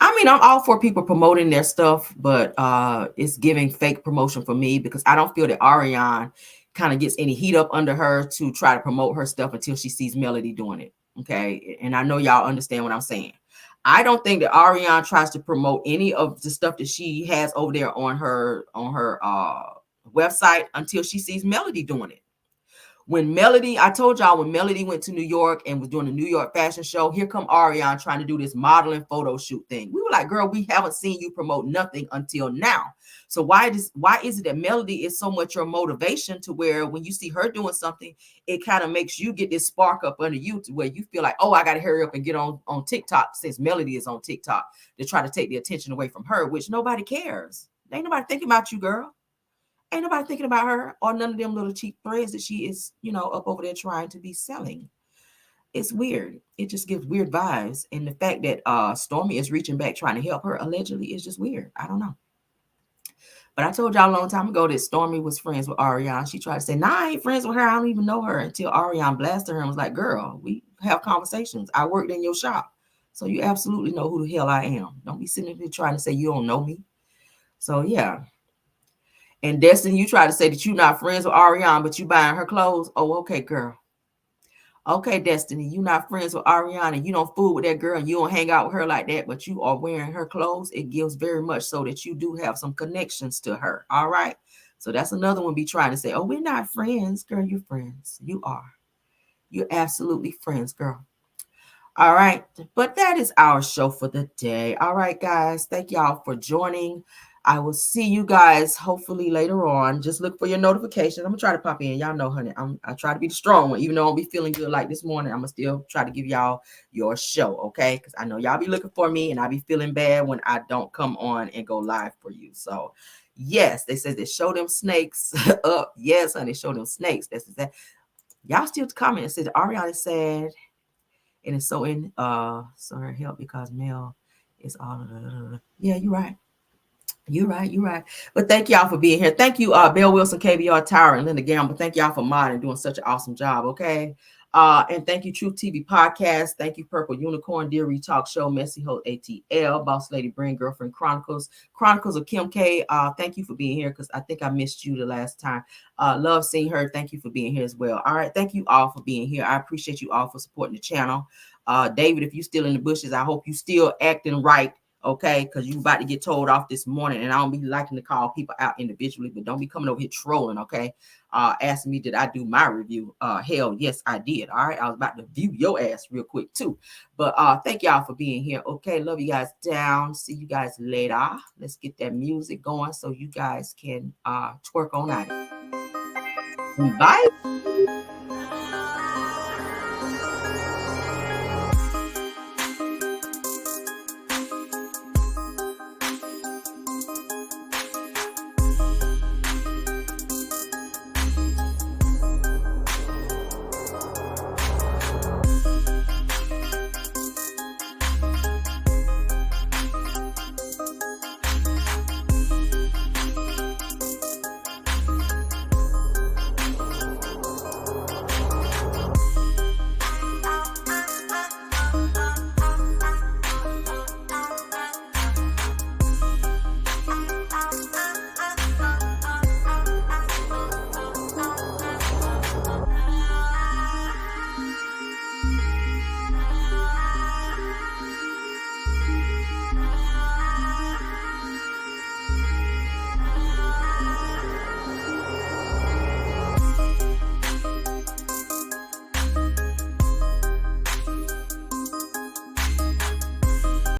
I mean, I'm all for people promoting their stuff, but it's giving fake promotion for me because I don't feel that Arian kind of gets any heat up under her to try to promote her stuff until she sees Melody doing it. Okay. And I know y'all understand what I'm saying. I don't think that Arian tries to promote any of the stuff that she has over there on her website until she sees Melody doing it. When Melody, I told y'all when Melody went to New York and was doing the New York fashion show, here come Arian trying to do this modeling photo shoot thing. We were like, girl, we haven't seen you promote nothing until now. So why is it that Melody is so much your motivation to where when you see her doing something, it kind of makes you get this spark up under you to where you feel like, oh, I got to hurry up and get on TikTok since Melody is on TikTok to try to take the attention away from her, which nobody cares. Ain't nobody thinking about you, girl. Ain't nobody thinking about her or none of them little cheap threads that she is, up over there trying to be selling. It's weird. It just gives weird vibes. And the fact that Stormy is reaching back trying to help her allegedly is just weird. I don't know. But I told y'all a long time ago that Stormy was friends with Arian. She tried to say, nah, I ain't friends with her. I don't even know her, until Arian blasted her and was like, girl, we have conversations. I worked in your shop. So you absolutely know who the hell I am. Don't be sitting there trying to say you don't know me. So yeah. And Destiny, you try to say that you're not friends with Arian, but you buying her clothes. Oh, okay, girl. Okay, Destiny, you not friends with Arian and you don't fool with that girl and you don't hang out with her like that, but you are wearing her clothes. It gives very much so that you do have some connections to her. All right. So that's another one be trying to say, oh, we're not friends. Girl, you're friends. You are. You're absolutely friends, girl. All right. But that is our show for the day. All right, guys. Thank y'all for joining. I will see you guys hopefully later on. Just look for your notifications. I'm going to try to pop in. Y'all know, honey, I try to be the strong one. Even though I'll be feeling good like this morning, I'm going to still try to give y'all your show, okay? Because I know y'all be looking for me, and I be feeling bad when I don't come on and go live for you. So, yes, they said they show them snakes up. Yes, honey, show them snakes. That's that. Y'all still comment and said Ariana said, and it's so in her help because Mel is all yeah, you're right. You're right. But thank y'all for being here. Thank you, Bill Wilson, KBR Tower, and Linda Gamble. Thank y'all for modding, doing such an awesome job. Okay. And thank you, Truth TV Podcast. Thank you, Purple Unicorn, Dear Talk Show, Messy Host ATL, Boss Lady Brain, Girlfriend Chronicles of Kim K. Thank you for being here because I think I missed you the last time. Love seeing her. Thank you for being here as well. All right. Thank you all for being here. I appreciate you all for supporting the channel. David, if you're still in the bushes, I hope you still acting right. Okay, because you about to get told off this morning, and I don't be liking to call people out individually, but don't be coming over here trolling, okay? Asking me did I do my review. Hell yes, I did. All right, I was about to view your ass real quick too. But thank y'all for being here. Okay, love you guys down. See you guys later. Let's get that music going so you guys can twerk on out. Bye.